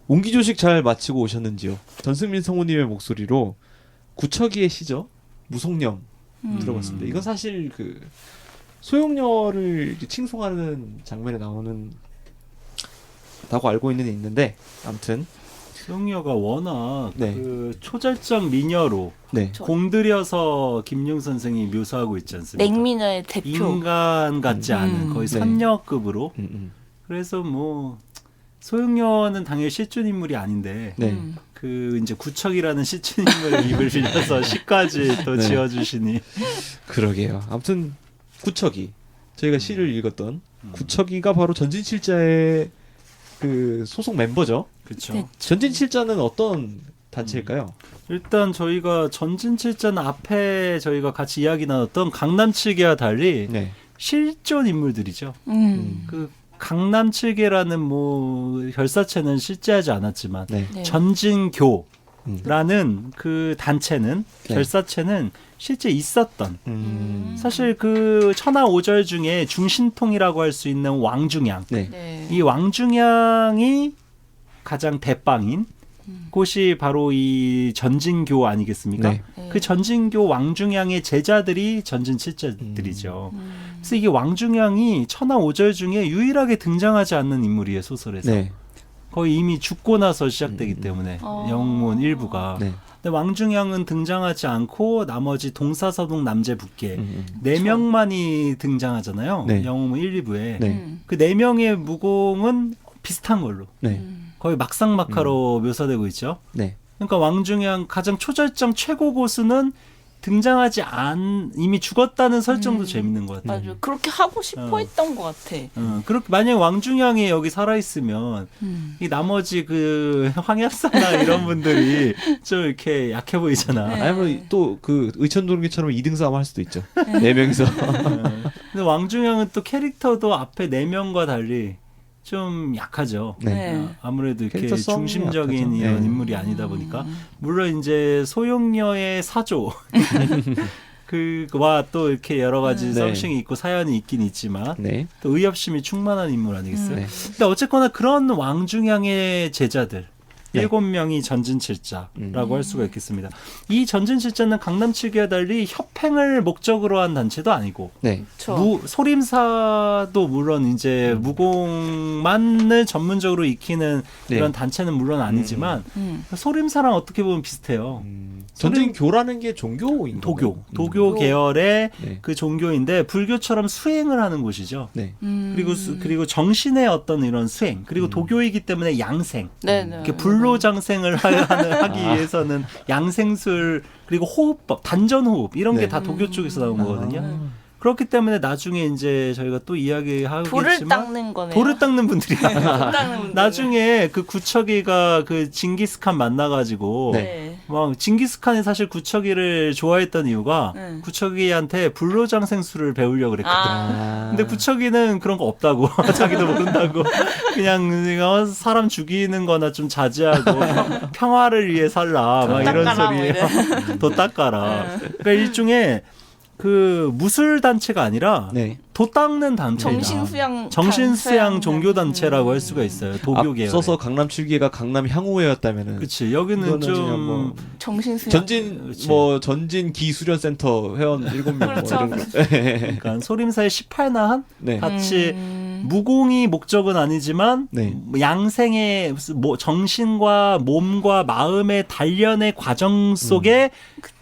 옹기조식 잘 마치고 오셨는지요? 전승민 성우님의 목소리로 구척이의 시죠? 무속령 들어봤습니다. 이건 사실 그 소용녀를 이제 칭송하는 장면에 나오는 다고 알고 있는데 아무튼 소용녀가 워낙 네. 그 초절정 미녀로 네. 공들여서 김용 선생이 묘사하고 있지 않습니까? 냉미녀의 대표. 인간 같지 않은 거의 네. 선녀급으로. 그래서 뭐 소용녀는 당연히 실존 인물이 아닌데 네. 그 이제 구척이라는 실존 인물의 입을 빌려서 시까지 또 네. 지어주시니. 그러게요. 아무튼 구척이 저희가 시를 읽었던 구척이가 바로 전진칠자의 그 소속 멤버죠. 그렇죠. 네. 전진칠자는 어떤 단체일까요? 일단 저희가 전진칠자는 앞에 저희가 같이 이야기 나눴던 강남칠계와 달리 네. 실존 인물들이죠. 그 강남칠계라는 뭐 결사체는 실제하지 않았지만 네. 네. 전진교라는 그 단체는 네. 결사체는 실제 있었던 사실 그 천하오절 중에 중신통이라고 할 수 있는 왕중양 네. 네. 이 왕중양이 가장 대빵인 곳이 바로 이 전진교 아니겠습니까? 네. 네. 그 전진교 왕중양의 제자들이 전진칠자들이죠. 그래서 이게 왕중양이 천하오절 중에 유일하게 등장하지 않는 인물이에요, 소설에서. 네. 거의 이미 죽고 나서 시작되기 때문에 영문 일부가. 네. 근데 왕중양은 등장하지 않고 나머지 동사서동 남제북계 네 명만이 등장하잖아요. 네. 영문 1, 2부에. 네. 그 네 명의 무공은 비슷한 걸로. 네. 거의 막상막하로 묘사되고 있죠. 네. 그러니까 왕중양 가장 초절정 최고 고수는 등장하지 이미 죽었다는 설정도 재밌는 것 같아요. 맞아. 그렇게 하고 싶어 했던 것 같아. 그렇게 만약에 왕중양이 여기 살아 있으면 이 나머지 그 황약사나 이런 분들이 좀 이렇게 약해 보이잖아. 네. 아니면 또 그 의천동기처럼 2등 싸움 할 수도 있죠. 네 명이서. 근데 왕중양은 또 캐릭터도 앞에 네 명과 달리 좀 약하죠. 네. 아무래도 이렇게 캐릭터성이 중심적인 약하죠. 이런 네. 인물이 아니다 보니까 물론 이제 소용녀의 사조 그와 또 이렇게 여러 가지 네. 썸씽이 있고 사연이 있긴 있지만 네. 또 의협심이 충만한 인물 아니겠어요? 네. 근데 어쨌거나 그런 왕중양의 제자들 네. 7명이 전진칠자라고 할 수가 있겠습니다. 이 전진칠자는 강남칠계와 달리 협행을 목적으로 한 단체도 아니고 네. 소림사도 물론 이제 무공만을 전문적으로 익히는 네. 이런 단체는 물론 아니지만 소림사랑 어떻게 보면 비슷해요. 전진교라는 게 종교인 도교 계열의 네. 그 종교인데 불교처럼 수행을 하는 곳이죠. 네. 그리고 정신의 어떤 이런 수행 그리고 도교이기 때문에 양생 네네. 이렇게 불로장생을 하기 위해서는 양생술 그리고 호흡법 단전호흡 이런 게 네. 다 도교 쪽에서 나온 거거든요. 그렇기 때문에 나중에 이제 저희가 또 돌을 이야기하겠지만 닦는 거네요. 돌을 닦는 분들이야. 돌 닦는 분들. 나중에 그 구척이가 그 징기스칸 만나가지고 네. 막 징기스칸이 사실 구척이를 좋아했던 이유가 네. 구척이한테 불로장생술을 배우려고 그랬거든. 아. 근데 구척이는 그런 거 없다고 자기도 모른다고 그냥 사람 죽이는 거나 좀 자제하고 평화를 위해 살라 막 이런 닦아라, 뭐 소리 도 닦아라. 그러니까 일종의 그 무술 단체가 아니라 네. 도 닦는 단체다. 정신수양 종교 단체라고 할 수가 있어요. 도교 계열. 앞서서 강남 7기가 강남 향후회였다면은. 그렇지. 여기는 좀 뭐 정신수양. 전진 전진 기수련센터 회원 7명 그렇죠. 뭐 이런 거. 그러니까 소림사의 18나한 네. 같이 무공이 목적은 아니지만 네. 양생의 정신과 몸과 마음의 단련의 과정 속에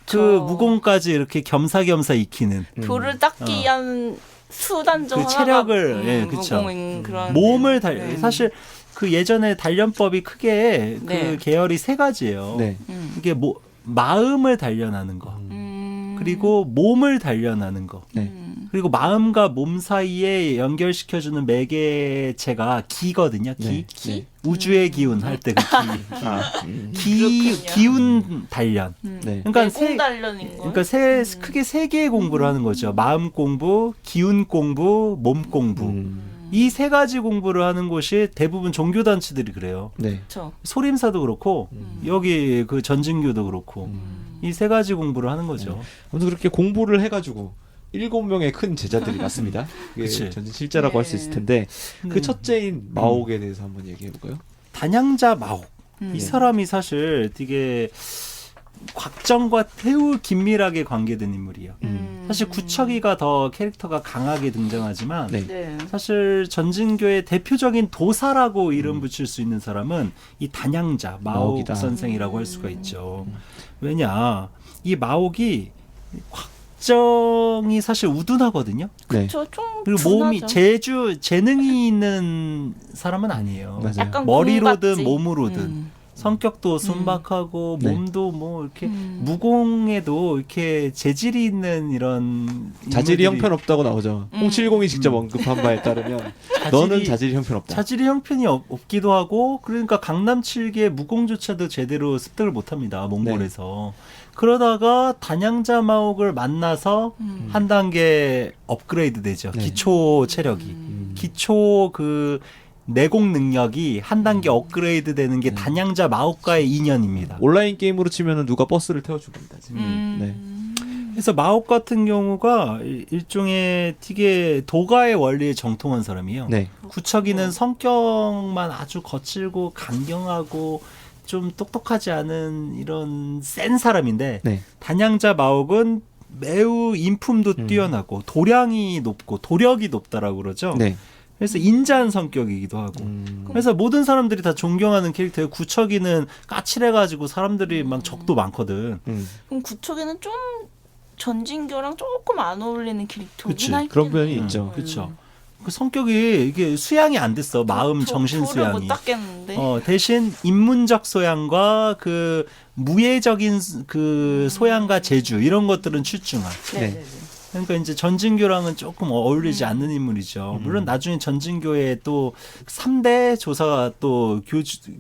그 무공까지 이렇게 겸사겸사 익히는 돌을 닦기 위한 수단 중 그 하나가 체력을 예, 그쵸. 그런 몸을 네. 사실 그 예전에 단련법이 크게 네. 그 계열이 세 가지예요. 네. 이게 마음을 단련하는 거, 그리고 몸을 단련하는 거, 네. 그리고 마음과 몸 사이에 연결시켜주는 매개체가 기거든요. 기. 네. 우주의 기운 할 때 그 기. 그렇군요. 기운 단련. 네. 그러니까 공 단련인 거. 그러니까 크게 세 개의 공부를 하는 거죠. 마음 공부, 기운 공부, 몸 공부. 이 세 가지 공부를 하는 곳이 대부분 종교 단체들이 그래요. 네. 그렇죠. 소림사도 그렇고 여기 그 전진교도 그렇고 이 세 가지 공부를 하는 거죠. 아무튼 그렇게 공부를 해가지고 7명의 큰 제자들이 났습니다. 그게 그치. 전진 실자라고 할 수 있을 텐데 그 첫째인 마옥에 대해서 한번 얘기해 볼까요? 단양자 마옥. 이 사람이 사실 되게 곽정과 매우 긴밀하게 관계된 인물이에요. 사실 구척이가 더 캐릭터가 강하게 등장하지만 네. 네. 사실 전진교의 대표적인 도사라고 이름 붙일 수 있는 사람은 이 단양자 마옥 마옥이다. 선생이라고 할 수가 있죠. 왜냐 이 마옥이 곽정이 사실 우둔하거든요. 네. 좀 그리고 몸이 둔하죠. 재능이 있는 사람은 아니에요. 맞아요. 약간 머리로든 공같지. 몸으로든 성격도 순박하고 네. 몸도 뭐 이렇게 무공에도 이렇게 재질이 있는 이런 자질이 인물들이- 형편없다고 나오죠. 070이 직접 언급한 바에 따르면 너는 자질이 형편없다. 자질이 형편이 없기도 하고 그러니까 강남 7기의 무공조차도 제대로 습득을 못합니다. 몽골에서. 그러다가 단양자 마옥을 만나서 한 단계 업그레이드 되죠. 네. 기초 체력이. 기초 그 내공 능력이 한 단계 업그레이드 되는 게 단양자 마옥과의 인연입니다. 온라인 게임으로 치면은 누가 버스를 태워줍니다. 지금. 네. 그래서 마옥 같은 경우가 일종의 되게 도가의 원리에 정통한 사람이에요. 네. 구척이는 성격만 아주 거칠고 강경하고 좀 똑똑하지 않은 이런 센 사람인데 네. 단양자 마옥은 매우 인품도 뛰어나고 도량이 높고 도력이 높다라고 그러죠. 네. 그래서 인자한 성격이기도 하고. 그래서 모든 사람들이 다 존경하는 캐릭터예요. 구척이는 까칠해가지고 사람들이 막 적도 많거든. 그럼 구척에는 좀 전진교랑 조금 안 어울리는 캐릭터긴 그치. 하겠네요. 그런 면이 있죠. 그렇죠. 그 성격이 이게 수양이 안 됐어. 마음, 정신 못 수양이. 닦겠는데. 대신 인문적 소양과 그 무예적인 그 소양과 재주 이런 것들은 출중한. 네. 그러니까 이제 전진교랑은 조금 어울리지 않는 인물이죠. 물론 나중에 전진교의 또 3대 조사가 또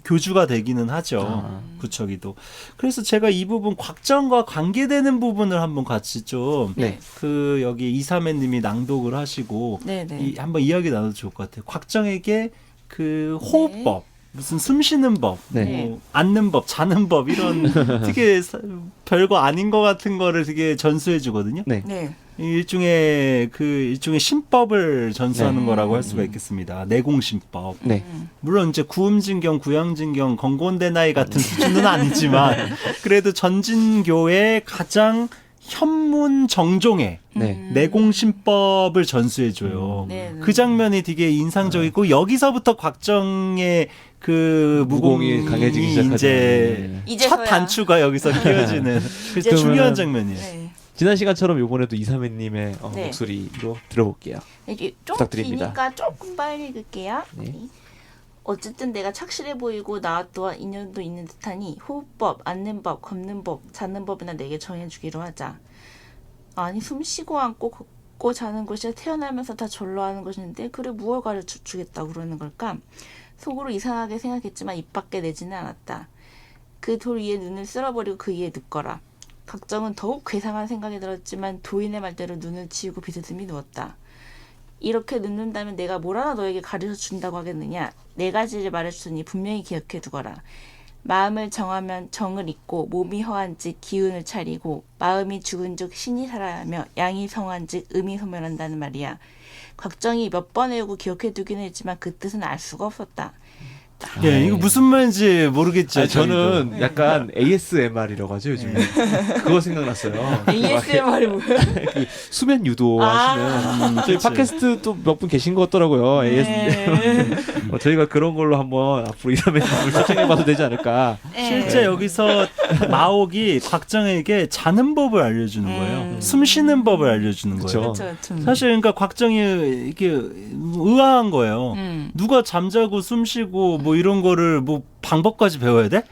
교주가 되기는 하죠. 구척이도. 그래서 제가 이 부분 곽정과 관계되는 부분을 한번 같이 좀 네. 그 여기 이사매님이 낭독을 하시고 네네. 한번 이야기 나눠도 좋을 것 같아요. 곽정에게 그 호흡법, 무슨 숨 쉬는 법, 네. 뭐 앉는 법, 자는 법 이런 되게 별거 아닌 것 같은 거를 되게 전수해 주거든요. 네. 네. 일종의 신법을 전수하는 네. 거라고 할 수가 있겠습니다. 내공신법. 네. 물론 이제 구음진경, 구양진경, 건곤대나이 같은 수준은 아니지만 그래도 전진교의 가장 현문 정종의 네. 내공신법을 전수해줘요. 네. 그 장면이 되게 인상적이고 여기서부터 곽정의 그 무공이 무공이 강해지기 시작하죠. 이제 네. 첫 이제서야. 단추가 여기서 끼워지는 이제 그 중요한 그러면은- 장면이에요. 네. 지난 시간처럼 이번에도 이사매님의 네. 목소리로 들어볼게요. 이게 좀 부탁드립니다. 기니까 조금 빨리 읽을게요. 네. 어쨌든 내가 착실해 보이고 나와 또한 인연도 있는 듯하니 호흡법, 앉는 법, 걷는 법, 자는 법이나 내게 정해주기로 하자. 아니 숨 쉬고 앉고 걷고 자는 것이 태어나면서 다 절로 하는 것인데 그래 무얼 가르쳐주겠다고 그러는 걸까? 속으로 이상하게 생각했지만 입 밖에 내지는 않았다. 그 돌 위에 눈을 쓸어버리고 그 위에 눕거라. 각정은 더욱 괴상한 생각이 들었지만 도인의 말대로 눈을 치우고 비스듬히 누웠다. 이렇게 눕는다면 내가 뭘 하나 너에게 가르쳐준다고 하겠느냐. 네 가지를 말해주더니 분명히 기억해 두거라. 마음을 정하면 정을 잊고 몸이 허한즉 기운을 차리고 마음이 죽은즉 신이 살아나며 양이 성한즉 음이 소멸한다는 말이야. 곽정이 몇 번 외우고 기억해 두긴 했지만 그 뜻은 알 수가 없었다. 예, 이거 무슨 말인지 모르겠죠. 저는 네. 약간 ASMR이라고 하죠 요즘에. 그거 생각났어요. ASMR이 뭐예요? 그 수면 유도 하시는 저희 그치. 팟캐스트 또 몇 분 계신 것 같더라고요. 네. 저희가 그런 걸로 한번 앞으로 이사매님을 초청해봐도 되지 않을까. 실제 여기서 마옥이 곽정에게 자는 법을 알려주는 거예요. 숨 쉬는 법을 알려주는 그쵸. 거예요. 그렇죠. 사실 그러니까 곽정이 이게 의아한 거예요. 음. 누가 잠자고 숨 쉬고 뭐 이런 거를 뭐 방법까지 배워야 돼?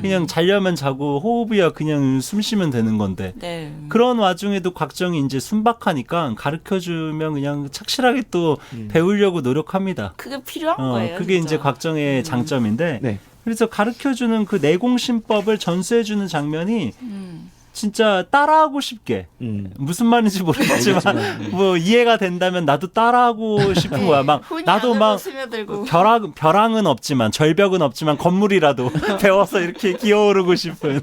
그냥 자려면 자고 호흡이야 그냥 숨 쉬면 되는 건데. 네. 그런 와중에도 곽정이 이제 순박하니까 가르쳐주면 그냥 착실하게 또 배우려고 노력합니다. 그게 필요한 거예요. 그게 진짜. 이제 곽정의 장점인데. 네. 그래서 가르쳐주는 그 내공신법을 전수해주는 장면이 음. 진짜 따라하고 싶게 무슨 말인지 모르겠지만 뭐 이해가 된다면 나도 따라하고 싶은 거야. 막 혼이 나도 안으로 막 스며들고. 벼랑은 없지만 절벽은 없지만 건물이라도 배워서 이렇게 기어오르고 싶은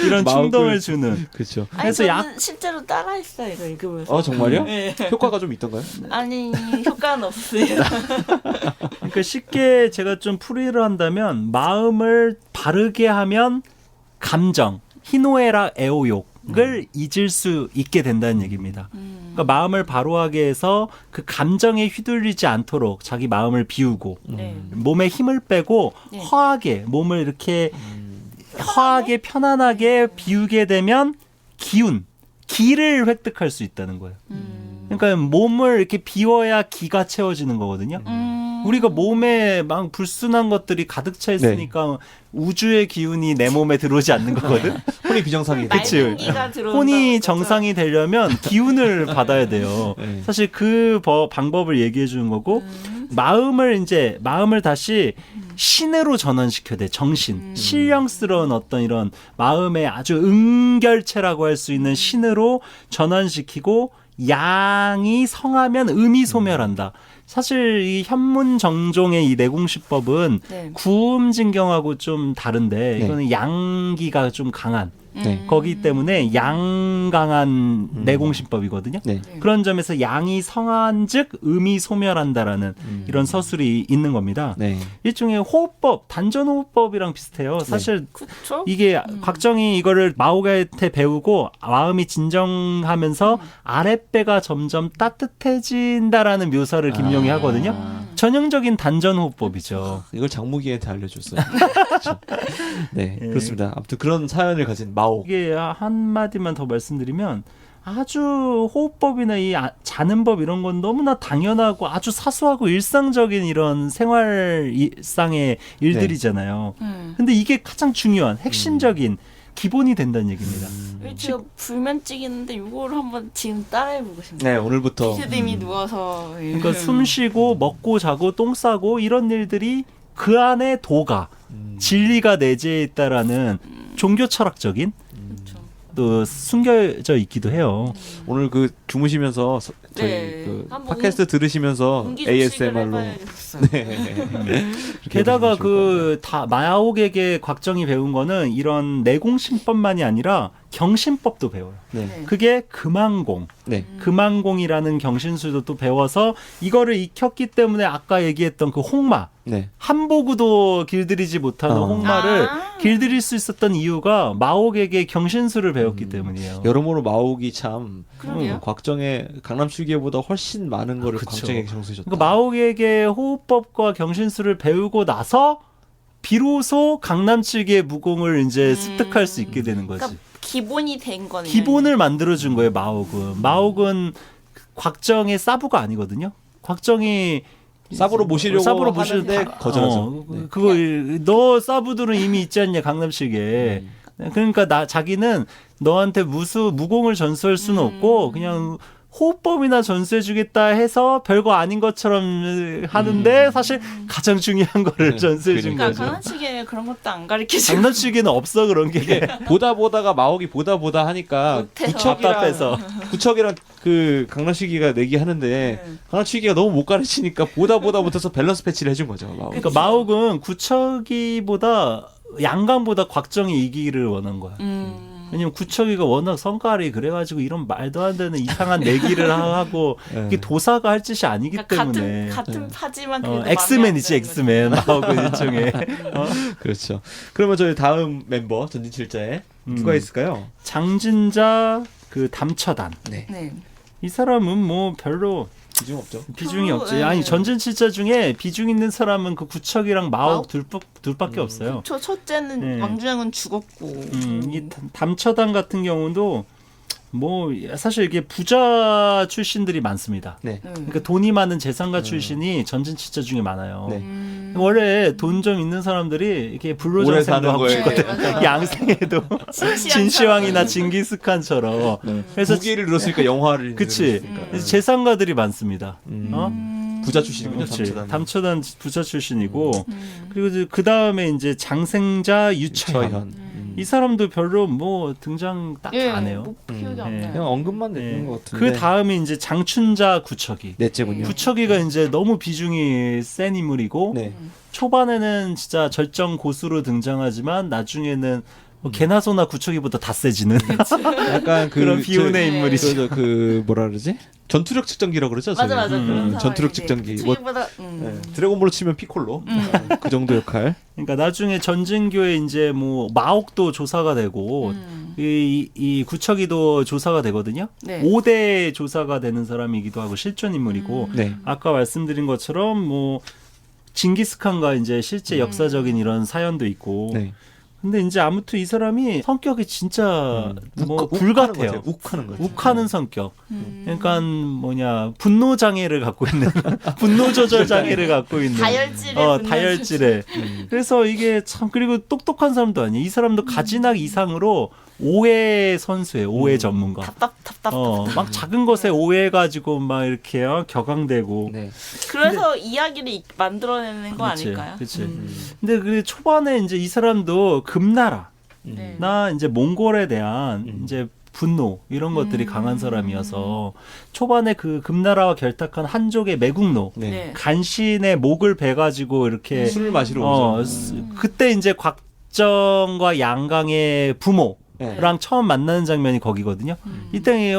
이런 마음을- 충동을 주는. 그렇죠. 아니 그래서 저는 실제로 따라했어요 이거 읽으면서. 정말요? 네. 효과가 좀 있던가요? 아니 효과는 없습니다. 그러니까 쉽게 제가 좀 풀이를 한다면 마음을 바르게 하면 감정 희노애락 애호욕을 잊을 수 있게 된다는 얘기입니다. 그러니까 마음을 바로하게 해서 그 감정에 휘둘리지 않도록 자기 마음을 비우고 네. 몸에 힘을 빼고 네. 허하게 몸을 이렇게 허하게 편안하게 비우게 되면 기를 획득할 수 있다는 거예요. 그러니까 몸을 이렇게 비워야 기가 채워지는 거거든요. 우리가 몸에 막 불순한 것들이 가득 차 있으니까 우주의 기운이 내 몸에 들어오지 않는 거거든. 혼이 비정상이. 그치. 맑은 기가 들어온다는 혼이 거죠. 정상이 되려면 기운을 받아야 돼요. 네. 사실 그 방법을 얘기해 주는 거고 마음을 다시 신으로 전환시켜야 돼. 정신. 신령스러운 어떤 이런 마음의 아주 응결체라고 할 수 있는 신으로 전환시키고 양이 성하면 음이 소멸한다. 사실 이 현문정종의 이 내공시법은 네. 구음진경하고 좀 다른데 네. 이거는 양기가 좀 강한 네. 거기 때문에 양강한 내공신법이거든요. 네. 그런 점에서 양이 성한즉 음이 소멸한다라는 이런 서술이 있는 겁니다. 네. 일종의 호흡법, 단전호흡법이랑 비슷해요. 사실 그쵸? 이게 곽정이 이거를 마오가이한테 배우고 마음이 진정하면서 아랫배가 점점 따뜻해진다라는 묘사를 김용이 하거든요. 전형적인 단전호흡법이죠. 이걸 장무기한테 알려줬어요. 그렇죠. 네, 그렇습니다. 아무튼 그런 사연을 가진 마오. 이게 한마디만 더 말씀드리면 아주 호흡법이나 이 자는 법 이런 건 너무나 당연하고 아주 사소하고 일상적인 이런 일상의 일들이잖아요. 근데 이게 가장 중요한 핵심적인 기본이 된다는 얘기입니다. 제가 불면증 있는데 이거를 한번 지금 따라해보고 싶네요. 네, 오늘부터 피디님이 누워서 그러니까 숨 쉬고 먹고 자고 똥 싸고 이런 일들이 그 안에 도가 진리가 내재해 있다라는 종교 철학적인 그렇죠. 또 숨겨져 있기도 해요. 오늘 그 주무시면서 저희 네. 그 한번 팟캐스트 들으시면서 공기조식을 ASMR로 해봐야겠어요. 게다가 그 다 마오객의 곽정이 배운 거는 이런 내공신법만이 아니라 경신법도 배워요. 네. 네. 그게 금왕공, 네. 금왕공이라는 경신술도 또 배워서 이거를 익혔기 때문에 아까 얘기했던 그 홍마, 네. 한보구도 길들이지 못하는 홍마를 길들일 수 있었던 이유가 마오객의 경신술을 배웠기 때문이에요. 여러모로 마옥이 참 그러게요. 곽정의 강남술계보다 훨씬 많은 거를 그쵸. 곽정에게 정수해줬다. 그러니까 마오객의 호흡법과 경신술을 배우고 나서 비로소 강남칠기의 무공을 이제 습득할 수 있게 되는 거지. 그러니까 기본이 된 거네요. 기본을 만들어준 거예요, 마옥은. 마옥은 곽정의 사부가 아니거든요. 곽정이 사부로 모시려고 하는데 거절하죠. 네. 그거 너 사부들은 이미 있지 않냐 강남식에. 그러니까 자기는 너한테 무공을 전수할 수는 없고 그냥 호흡법이나 전수해주겠다 해서 별거 아닌 것처럼 하는데 사실 가장 중요한 거를 전수해 준 그러니까 거죠. 강남식에 그런 것도 안 가르치시고 강남식에는 없어 그런 게. 보다가 마옥이 보다 하니까 못해서. 답답해서. 구척이랑 그 강남치기가 내기하는데 강남치기가 너무 못 가르치니까 보다 못해서 밸런스 패치를 해준 거죠. 마옥. 그러니까 마옥은 구척이보다 양강보다 곽정이 이기기를 원한 거야. 왜냐면 구척이가 워낙 성깔이 그래가지고 이런 말도 안 되는 이상한 내기를 하고 이게 도사가 할 짓이 아니기 그러니까 때문에. 같은 파지만 그래도 엑스맨이지 마음에 안 엑스맨 마옥은 일종의. 그렇죠. 그러면 저희 다음 멤버 전진칠자에 누가 있을까요? 장진자 그 담처단. 네. 드는 네. 이 사람은 뭐 별로 비중 없죠. 비중이 별로, 없지. 예. 아니 전진칠자 중에 비중 있는 사람은 그 구척이랑 마옥 둘밖에 없어요. 첫째는 네. 왕중왕은 죽었고 이 담처단 같은 경우도 뭐 사실 이게 부자 출신들이 많습니다. 네. 그러니까 돈이 많은 재산가 출신이 전진치자 중에 많아요. 네. 원래 돈 좀 있는 사람들이 이렇게 오래 불로장생도 사는 하고 거예요. 싶거든. 네, 맞아요. 양생에도 진시황이나 징기스칸처럼. 그래서 무기를 들었으니까 영화를 그치. 그래서 재산가들이 많습니다. 부자 출신이군요. 그렇지. 담초단. 담초단 부자 출신이고 그리고 그 다음에 이제 장생자 유처현. 저현. 이 사람도 별로 뭐 등장 딱 안 해요. 뭐 기억이 안 예. 나요. 그냥 언급만 네. 내는 것 같은데. 그 다음에 이제 장춘자 구척이. 넷째군요. 구척이가 이제 너무 비중이 센 인물이고 네. 초반에는 진짜 절정 고수로 등장하지만 나중에는 뭐 개나 소나 구척이보다 다 세지는 약간 그런 비운의 인물이죠. 그 뭐라 그러지? 전투력 측정기라고 그러죠? 맞아 저희? 맞아. 그런 상황이 전투력 이제 측정기. 뭐, 구축보다 네. 드래곤볼로 치면 피콜로. 그 정도 역할. 그러니까 나중에 전진교에 이제 뭐 마옥도 조사가 되고 이 구척이도 조사가 되거든요. 네. 5대 조사가 되는 사람이기도 하고 실존 인물이고 네. 아까 말씀드린 것처럼 뭐 징기스칸과 이제 실제 역사적인 이런 사연도 있고 네. 근데 이제 아무튼 이 사람이 성격이 진짜 뭐 욱하는 불같아요. 거죠. 욱하는 거죠. 욱하는 성격. 그러니까 뭐냐 분노 장애를 갖고 있는 분노 조절 장애를 갖고 있는 다혈질의 분노 다혈질에. 그래서 이게 참 그리고 똑똑한 사람도 아니에요. 이 사람도 가지낙 이상으로 오해 선수예요. 오해 전문가. 답답. 막 작은 것에 오해가지고 막 이렇게 격앙되고. 네. 그래서 이야기를 만들어내는 거 아닐까요? 그렇지. 근데 그 초반에 이제 이 사람도 금나라나 네. 이제 몽골에 대한 이제 분노 이런 것들이 강한 사람이어서 초반에 그 금나라와 결탁한 한족의 매국노 네. 네. 간신의 목을 베가지고 이렇게 술을 마시러 오죠. 그때 이제 곽정과 양강의 부모 네. 랑 처음 만나는 장면이 거기거든요. 이때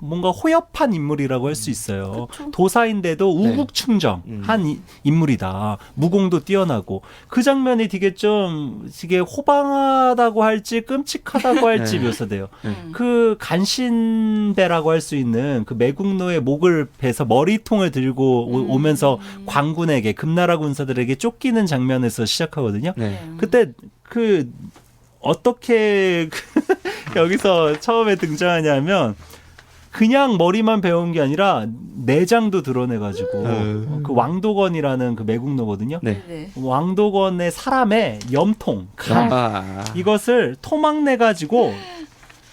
뭔가 호협한 인물이라고 할 수 있어요. 도사인데도 우국충정한 인물이다. 무공도 뛰어나고 그 장면이 되게 좀 되게 호방하다고 할지 끔찍하다고 할지 네. 묘사돼요. 그 간신배라고 할 수 있는 그 매국노의 목을 베서 머리통을 들고 오면서 광군에게 금나라 군사들에게 쫓기는 장면에서 시작하거든요. 네. 그때 그 어떻게 여기서 처음에 등장하냐면 그냥 머리만 배운 게 아니라 내장도 드러내가지고 그 왕도건이라는 그 매국노거든요. 네. 네. 왕도건의 사람의 염통 칼 이것을 토막내가지고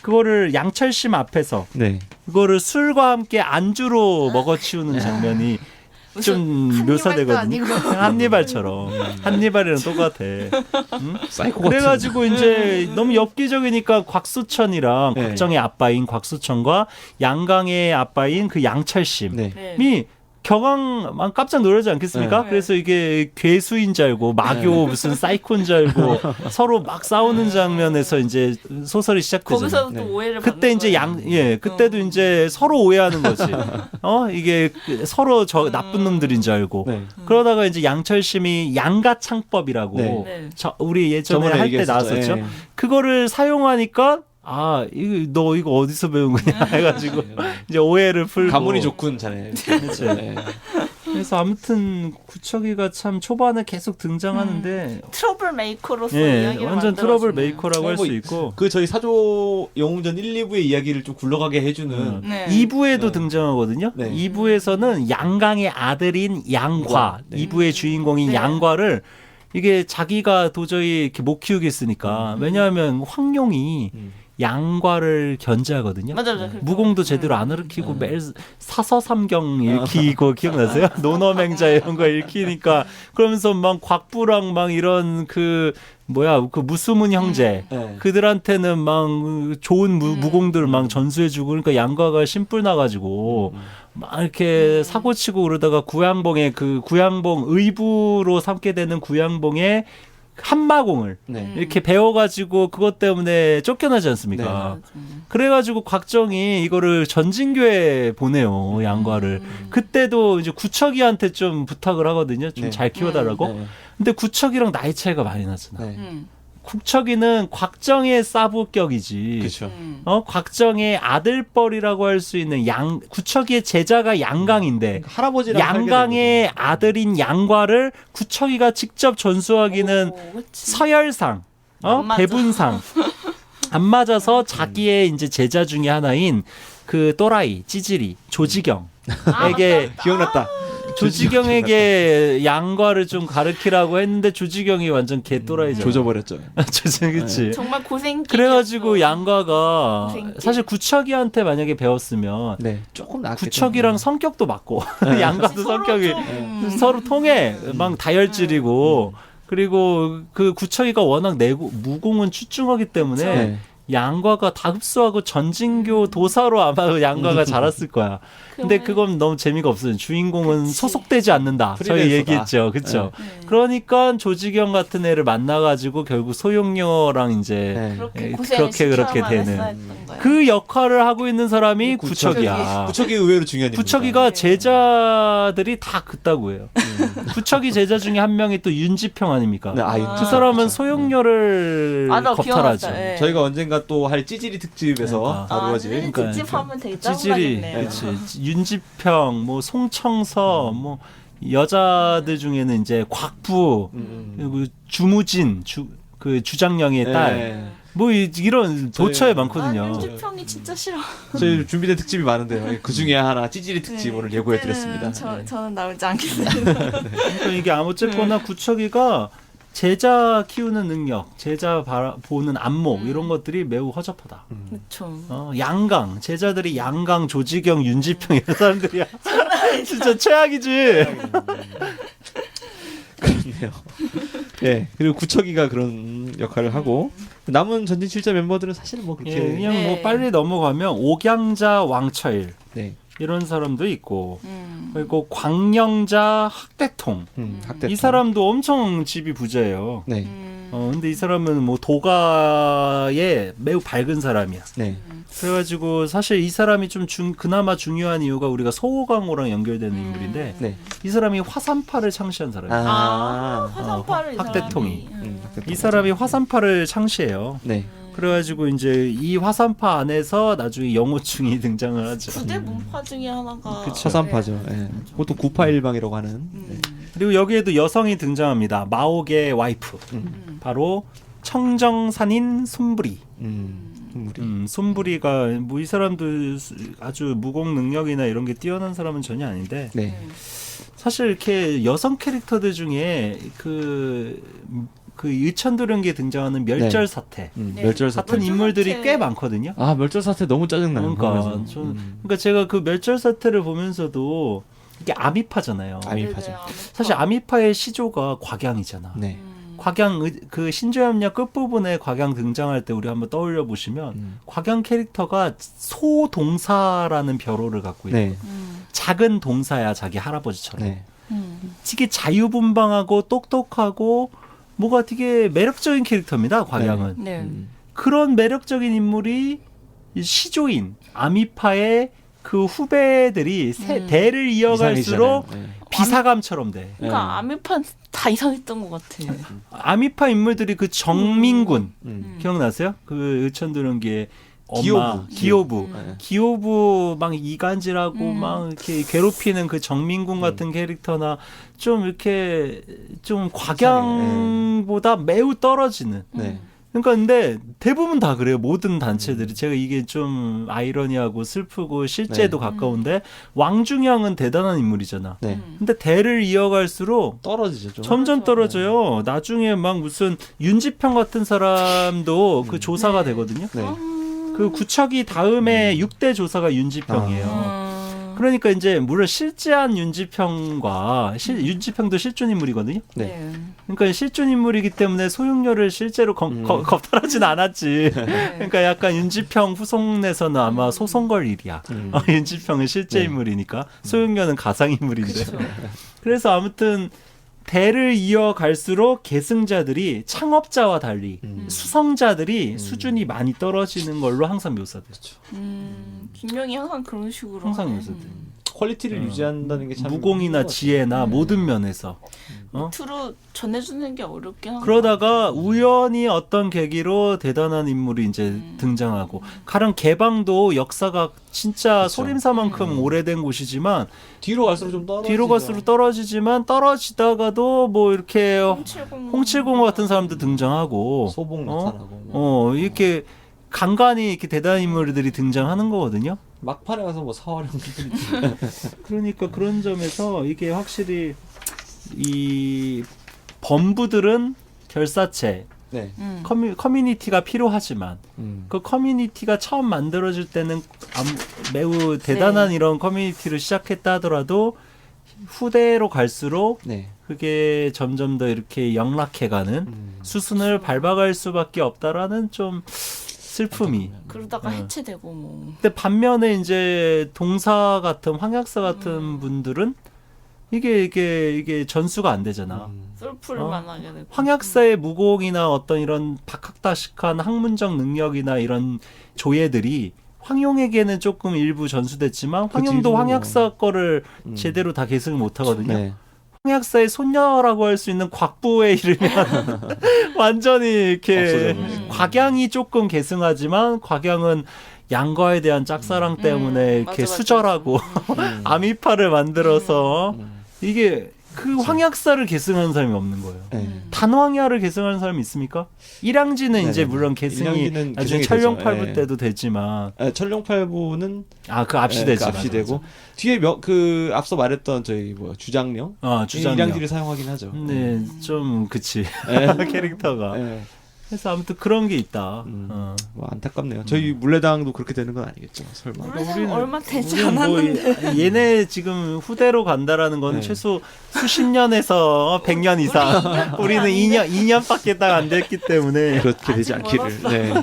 그거를 양철심 앞에서 네. 그거를 술과 함께 안주로 먹어치우는 장면이 좀 한니발도 묘사되거든요. 아니고. 한니발처럼 한니발이랑 똑같아. 사이코 같은. 그래가지고 이제 너무 엽기적이니까 곽수천이랑 네. 곽정의 아빠인 곽수천과 양강의 아빠인 그 양철심이 네. 격앙 깜짝 놀라지 않겠습니까? 네. 그래서 이게 괴수인 줄 알고 마교 무슨 사이코인 줄 알고 서로 막 싸우는 장면에서 이제 소설이 시작되잖아요. 거기서 네. 또 오해를 그때 받는 이제 거예요. 그때도 이제 서로 오해하는 거지. 이게 서로 나쁜 놈들인 줄 알고. 네. 그러다가 이제 양철심이 양가창법이라고 네. 네. 우리 예전에 저번에 할 때 얘기했었죠. 나왔었죠. 네. 그거를 사용하니까 너 이거 어디서 배운 거냐 해가지고 이제 오해를 풀고. 가문이 좋군 자네. 그치. 네. 그래서 아무튼 구척이가 참 초반에 계속 등장하는데 트러블 메이커로서 예, 이야기를 완전 트러블 만들어주네요. 메이커라고 할 수 있고 그 저희 사조 영웅전 1, 2부의 이야기를 좀 굴러가게 해주는 네. 2부에도 네. 등장하거든요. 네. 2부에서는 양강의 아들인 양과 네. 2부의 주인공인 네. 양과를 이게 자기가 도저히 이렇게 못 키우겠으니까 왜냐하면 황룡이 양과를 견제하거든요. 맞아. 무공도 제대로 안 일으키고 매일 사서삼경 읽히고 기억나세요? 논어맹자 이런 거 읽히니까 그러면서 막 곽부랑 막 이런 그 무수문 형제 네. 그들한테는 막 좋은 무공들 막 전수해주고 그러니까 양과가 심뿔 나가지고 막 이렇게 사고치고 그러다가 구양봉의 그 구양봉 의부로 삼게 되는 구양봉의 한마공을 네. 이렇게 배워가지고 그것 때문에 쫓겨나지 않습니까? 그래가지고 곽정이 이거를 전진교에 보내요 양과를. 그때도 이제 구척이한테 좀 부탁을 하거든요. 좀 네. 잘 키워달라고. 네. 근데 구척이랑 나이 차이가 많이 나잖아. 네. 구척이는 곽정의 사부격이지. 그렇죠. 곽정의 아들뻘이라고 할 수 있는 구척이의 제자가 양강인데 할아버지랑 양강의 아들인 양과를 구척이가 직접 전수하기는 서열상, 안 맞아. 배분상 안 맞아서 자기의 이제 제자 중에 하나인 그 또라이 찌질이 조지경에게 기억났다. 조지경에게 양과를 좀 가르치라고 했는데 조지경이 완전 개 또라이잖아. 조져버렸죠. 그치. 정말 고생. 그래가지고 양과가 고생길. 사실 구척이한테 만약에 배웠으면 네, 조금 낫겠죠. 구척이랑 성격도 맞고 양과도 성격이 좀... 서로 통해 막 다혈질이고 그리고 그 구척이가 워낙 무공은 출중하기 때문에 네. 양과가 다 흡수하고 전진교 도사로 아마 양과가 자랐을 거야. 근데 그건 너무 재미가 없어요. 주인공은 그치. 소속되지 않는다. 저희 프리랜서다. 얘기했죠. 그렇죠. 네. 그러니까 조지경 같은 애를 만나가지고 결국 소용료랑 이제 네. 그렇게 그렇게 되는 그 역할을 하고 있는 사람이 구척이야. 구척이 의외로 중요한 구척이가 네. 제자들이 다 그따구 해요. 구척이 제자 중에 한 명이 또 윤지평 아닙니까? 네, 그 사람은 소용료를 아, 나 겁탈하죠. 기억났어요. 네. 저희가 언젠가 또 할 찌질이 특집에서 그러니까. 다루어질 그러니까 특집 하면 되게 찌질이, 짜증나겠네요. 그렇지. 윤지평, 뭐 송청서, 뭐 여자들 중에는 이제 곽부, 그리고 주무진, 그 주장령의 딸, 네. 뭐 이런 도처에 저희- 많거든요. 윤지평이 진짜 싫어. 저희 준비된 특집이 많은데요. 그 중에 하나 찌질이 특집 오늘 예고해드렸습니다. 저는 나오지 않겠습니다. 그러니까 이게 아무쨌거나 구척이가 제자 키우는 능력, 제자 보는 안목 이런 것들이 매우 허접하다. 그렇죠. 양강 제자들이 양강, 조지경, 윤지평 이런 사람들이야. 진짜 최악이지. 그렇네요. 네, 그리고 구척이가 그런 역할을 하고 남은 전진 칠자 멤버들은 사실 뭐 그렇게 예, 그냥 네. 뭐 빨리 넘어가면 옥양자, 왕처일 네, 이런 사람도 있고 그리고 광령자, 학대통 학대 이 사람도 엄청 집이 부자예요. 네, 근데 이 사람은 뭐 도가에 매우 밝은 사람이야. 네, 그래가지고 사실 이 사람이 좀 그나마 중요한 이유가 우리가 서호강호랑 연결되는 인물인데 네. 이 사람이 화산파를 창시한 사람이에요. 화산파를 학대통이. 학대통. 이 사람이 화산파를 창시해요. 네, 그래가지고 이제 이 화산파 안에서 나중에 영호충이 등장을 하죠. 부대 문파 중에 하나가 그쵸. 화산파죠. 네. 보통 구파일방이라고 하는. 네. 그리고 여기에도 여성이 등장합니다. 마옥의 와이프. 바로 청정산인 손부리. 우리. 손부리가 뭐 이 사람도 아주 무공 능력이나 이런 게 뛰어난 사람은 전혀 아닌데 네, 사실 이렇게 여성 캐릭터들 중에 그 일천도령기에 등장하는 멸절 사태 네. 멸절 사태. 같은 인물들이 사태. 꽤 많거든요. 아, 멸절 사태 너무 짜증나요. 그러니까 그러니까 제가 그 멸절 사태를 보면서도 이게 아미파잖아요. 아미파죠. 사실 아미파의 시조가 곽양이잖아. 네, 곽양 그 신조협력 끝부분에 곽양 등장할 때 우리 한번 떠올려 보시면 곽양 캐릭터가 소동사라는 벼로를 갖고 있고 네, 작은 동사야 자기 할아버지처럼. 네, 되게 자유분방하고 똑똑하고 뭐가 되게 매력적인 캐릭터입니다. 곽양은. 네. 그런 매력적인 인물이 시조인 아미파의 그 후배들이 대를 이어갈수록 이상해지잖아요. 네. 비사감처럼 돼. 그러니까 아미판 다 이상했던 것 같아. 아미파 인물들이 그 정민군 기억나세요? 그 의천도령기의 엄마 기호부. 기호부 막 이간질하고 막 이렇게 괴롭히는 그 정민군 같은 캐릭터나 좀 이렇게 좀 곽양보다 매우 떨어지는. 네. 그러니까 근데 대부분 다 그래요. 모든 단체들이. 제가 이게 좀 아이러니하고 슬프고 실제도 가까운데 왕중양은 대단한 인물이잖아. 네. 근데 대를 이어갈수록 떨어지죠. 좀. 점점 떨어져요. 나중에 막 무슨 윤지평 같은 사람도 그 조사가 되거든요. 네. 그 구척이 다음에 6대 조사가 윤지평이에요. 그러니까 이제 물론 실제한 윤지평과 윤지평도 실존 인물이거든요. 네. 그러니까 실존 인물이기 때문에 소용료를 실제로 겁탈하진 않았지. 그러니까 약간 윤지평 후손에서는 아마 소송 걸 일이야. 윤지평은 실제 네. 인물이니까 소용료는 가상 인물인데. 그래서 아무튼 대를 이어갈수록 계승자들이 창업자와 달리 수성자들이 수준이 많이 떨어지는 걸로 항상 묘사됐죠. 김명이 항상 그런 식으로 항상 하네. 묘사돼. 퀄리티를 유지한다는 게 참 무공이나 지혜나 모든 면에서. 밑으로 전해주는 게 어렵긴 한데. 그러다가 우연히 어떤 계기로 대단한 인물이 이제 등장하고 가령 개방도 역사가 진짜 그쵸. 소림사만큼 오래된 곳이지만 뒤로 갈수록 좀 떨어지죠. 뒤로 갈수록 떨어지지만 떨어지다가도 뭐 이렇게 홍칠공 홍칠공 같은 사람도 등장하고 소봉 나타나고. 이렇게 간간히 이렇게 대단한 인물들이 등장하는 거거든요. 막판에 가서 뭐 사활형들이 그러니까 그런 점에서 이게 확실히 이 범부들은 결사체 네. 커뮤니티가 필요하지만 그 커뮤니티가 처음 만들어질 때는 매우 대단한 네. 이런 커뮤니티를 시작했다 하더라도 후대로 갈수록 네. 그게 점점 더 이렇게 영락해가는 수순을 밟아갈 수밖에 없다라는 좀 슬픔이. 그러다가 해체되고 뭐. 근데 반면에 이제 동사 같은 황약사 같은 분들은 이게 전수가 안 되잖아. 썰풀을 만나게 되고. 황약사의 무공이나 어떤 이런 박학다식한 학문적 능력이나 이런 조예들이 황용에게는 조금 일부 전수됐지만 황용도 그치, 황약사 거를 제대로 다 계승을 못 하거든요. 네. 황약사의 손녀라고 할 수 있는 곽부에 이르면 완전히 이렇게 없어져 곽양이 조금 계승하지만 곽양은 양과에 대한 짝사랑 때문에 이렇게 맞아. 수절하고 아미파를 만들어서 이게 그 황약사를 계승하는 사람이 없는 거예요. 네. 단황야를 계승하는 사람이 있습니까? 일양지는 이제 네네. 물론 계승이 일양지는 나중에 계승이 철룡팔부 되죠. 때도 되지만 천룡팔부는 그 압시되죠. 압시되고 뒤에 그 앞서 말했던 저희 뭐 주장령 주장령. 일양지를 사용하긴 하죠. 네, 좀 그치 네. 캐릭터가. 네. 그래서 아무튼 그런 게 있다. 뭐 안타깝네요. 저희 물레당도 그렇게 되는 건 아니겠죠. 설마. 우리는 얼마 되지 우리는 뭐 않았는데. 얘네 지금 후대로 간다라는 건 네. 최소 수십 년에서 100년 이상. 우리는 2년밖에 딱 안 됐기 때문에. 그렇게 되지 아직 않기를. 네.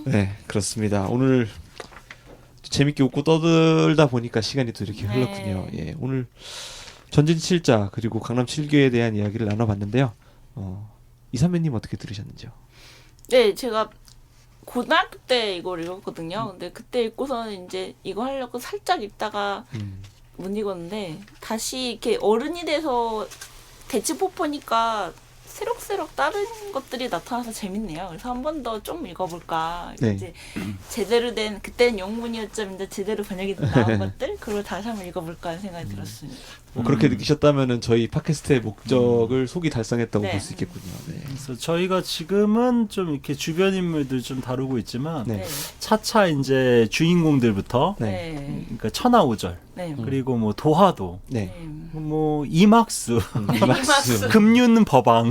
네, 그렇습니다. 오늘 재밌게 웃고 떠들다 보니까 시간이 또 이렇게 네. 흘렀군요. 예, 오늘 전진 7자 그리고 강남 7교에 대한 이야기를 나눠봤는데요. 이삼매님 어떻게 들으셨는지요? 네, 제가 고등학교 때 이걸 읽었거든요. 근데 그때 읽고서는 이제 이거 하려고 살짝 읽다가 못 읽었는데 다시 이렇게 어른이 돼서 대치포포니까 새록새록 다른 것들이 나타나서 재밌네요. 그래서 한 번 더 좀 읽어볼까. 네. 이제 제대로 된 그때는 영문이었지만 이제 제대로 번역이 나온 것들 그걸 다시 한번 읽어볼까 하는 생각이 들었습니다. 뭐 그렇게 느끼셨다면은 저희 팟캐스트의 목적을 속이 달성했다고 네. 볼 수 있겠군요. 네. 그래서 저희가 지금은 좀 이렇게 주변 인물들 좀 다루고 있지만 네. 네. 차차 이제 주인공들부터 네. 네. 그러니까 천하오절 네. 그리고 뭐 도화도 네. 뭐 이막수 이마스. 금륜 법왕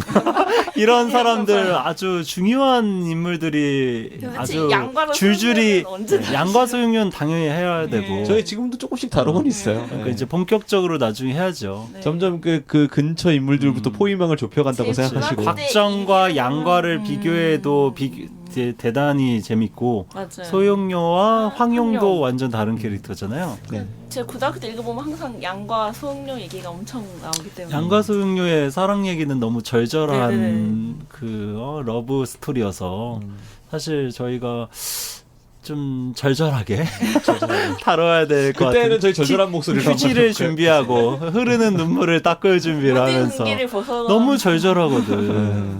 이런 사람들 아주 중요한 인물들이 도대체 아주 양과로 줄줄이 소용료는 언제 다시- 양과 소용료는 당연히 해야 되고 저희 지금도 조금씩 다루곤 있어요. 그러니까 네. 이제 본격적으로 나중에 해야죠. 네. 점점 그 근처 인물들부터 포위망을 좁혀간다고 제일 생각하시고. 중요한 곽정과 양과를 비교해도 대단히 재밌고 맞아요. 소용료와 황용도 황용. 완전 다른 캐릭터잖아요. 네. 제가 고등학교 때 읽어보면 항상 양과 소용료 얘기가 엄청 나오기 때문에 양과 소용료의 사랑 얘기는 너무 절절한 네네네. 그 러브 스토리여서 사실 저희가 좀 절절하게 다뤄야 될 것 같아요. 그때는 저희 절절한 목소리로 한번 휴지를 해볼까요? 준비하고 흐르는 눈물을 닦을 준비를 모든 하면서 흥기를 벗어나 너무 절절하거든.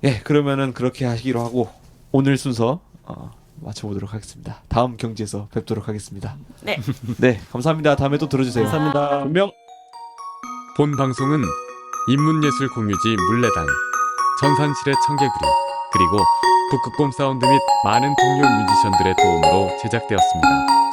예, 그러면은 그렇게 하시기로 하고 오늘 순서 마쳐보도록 하겠습니다. 다음 경지에서 뵙도록 하겠습니다. 네. 네, 감사합니다. 다음에 또 들어주세요. 감사합니다. 분명. 본 방송은 인문예술 공유지 물레당, 전산실의 청개구리, 그리고 북극곰 사운드 및 많은 동료 뮤지션들의 도움으로 제작되었습니다.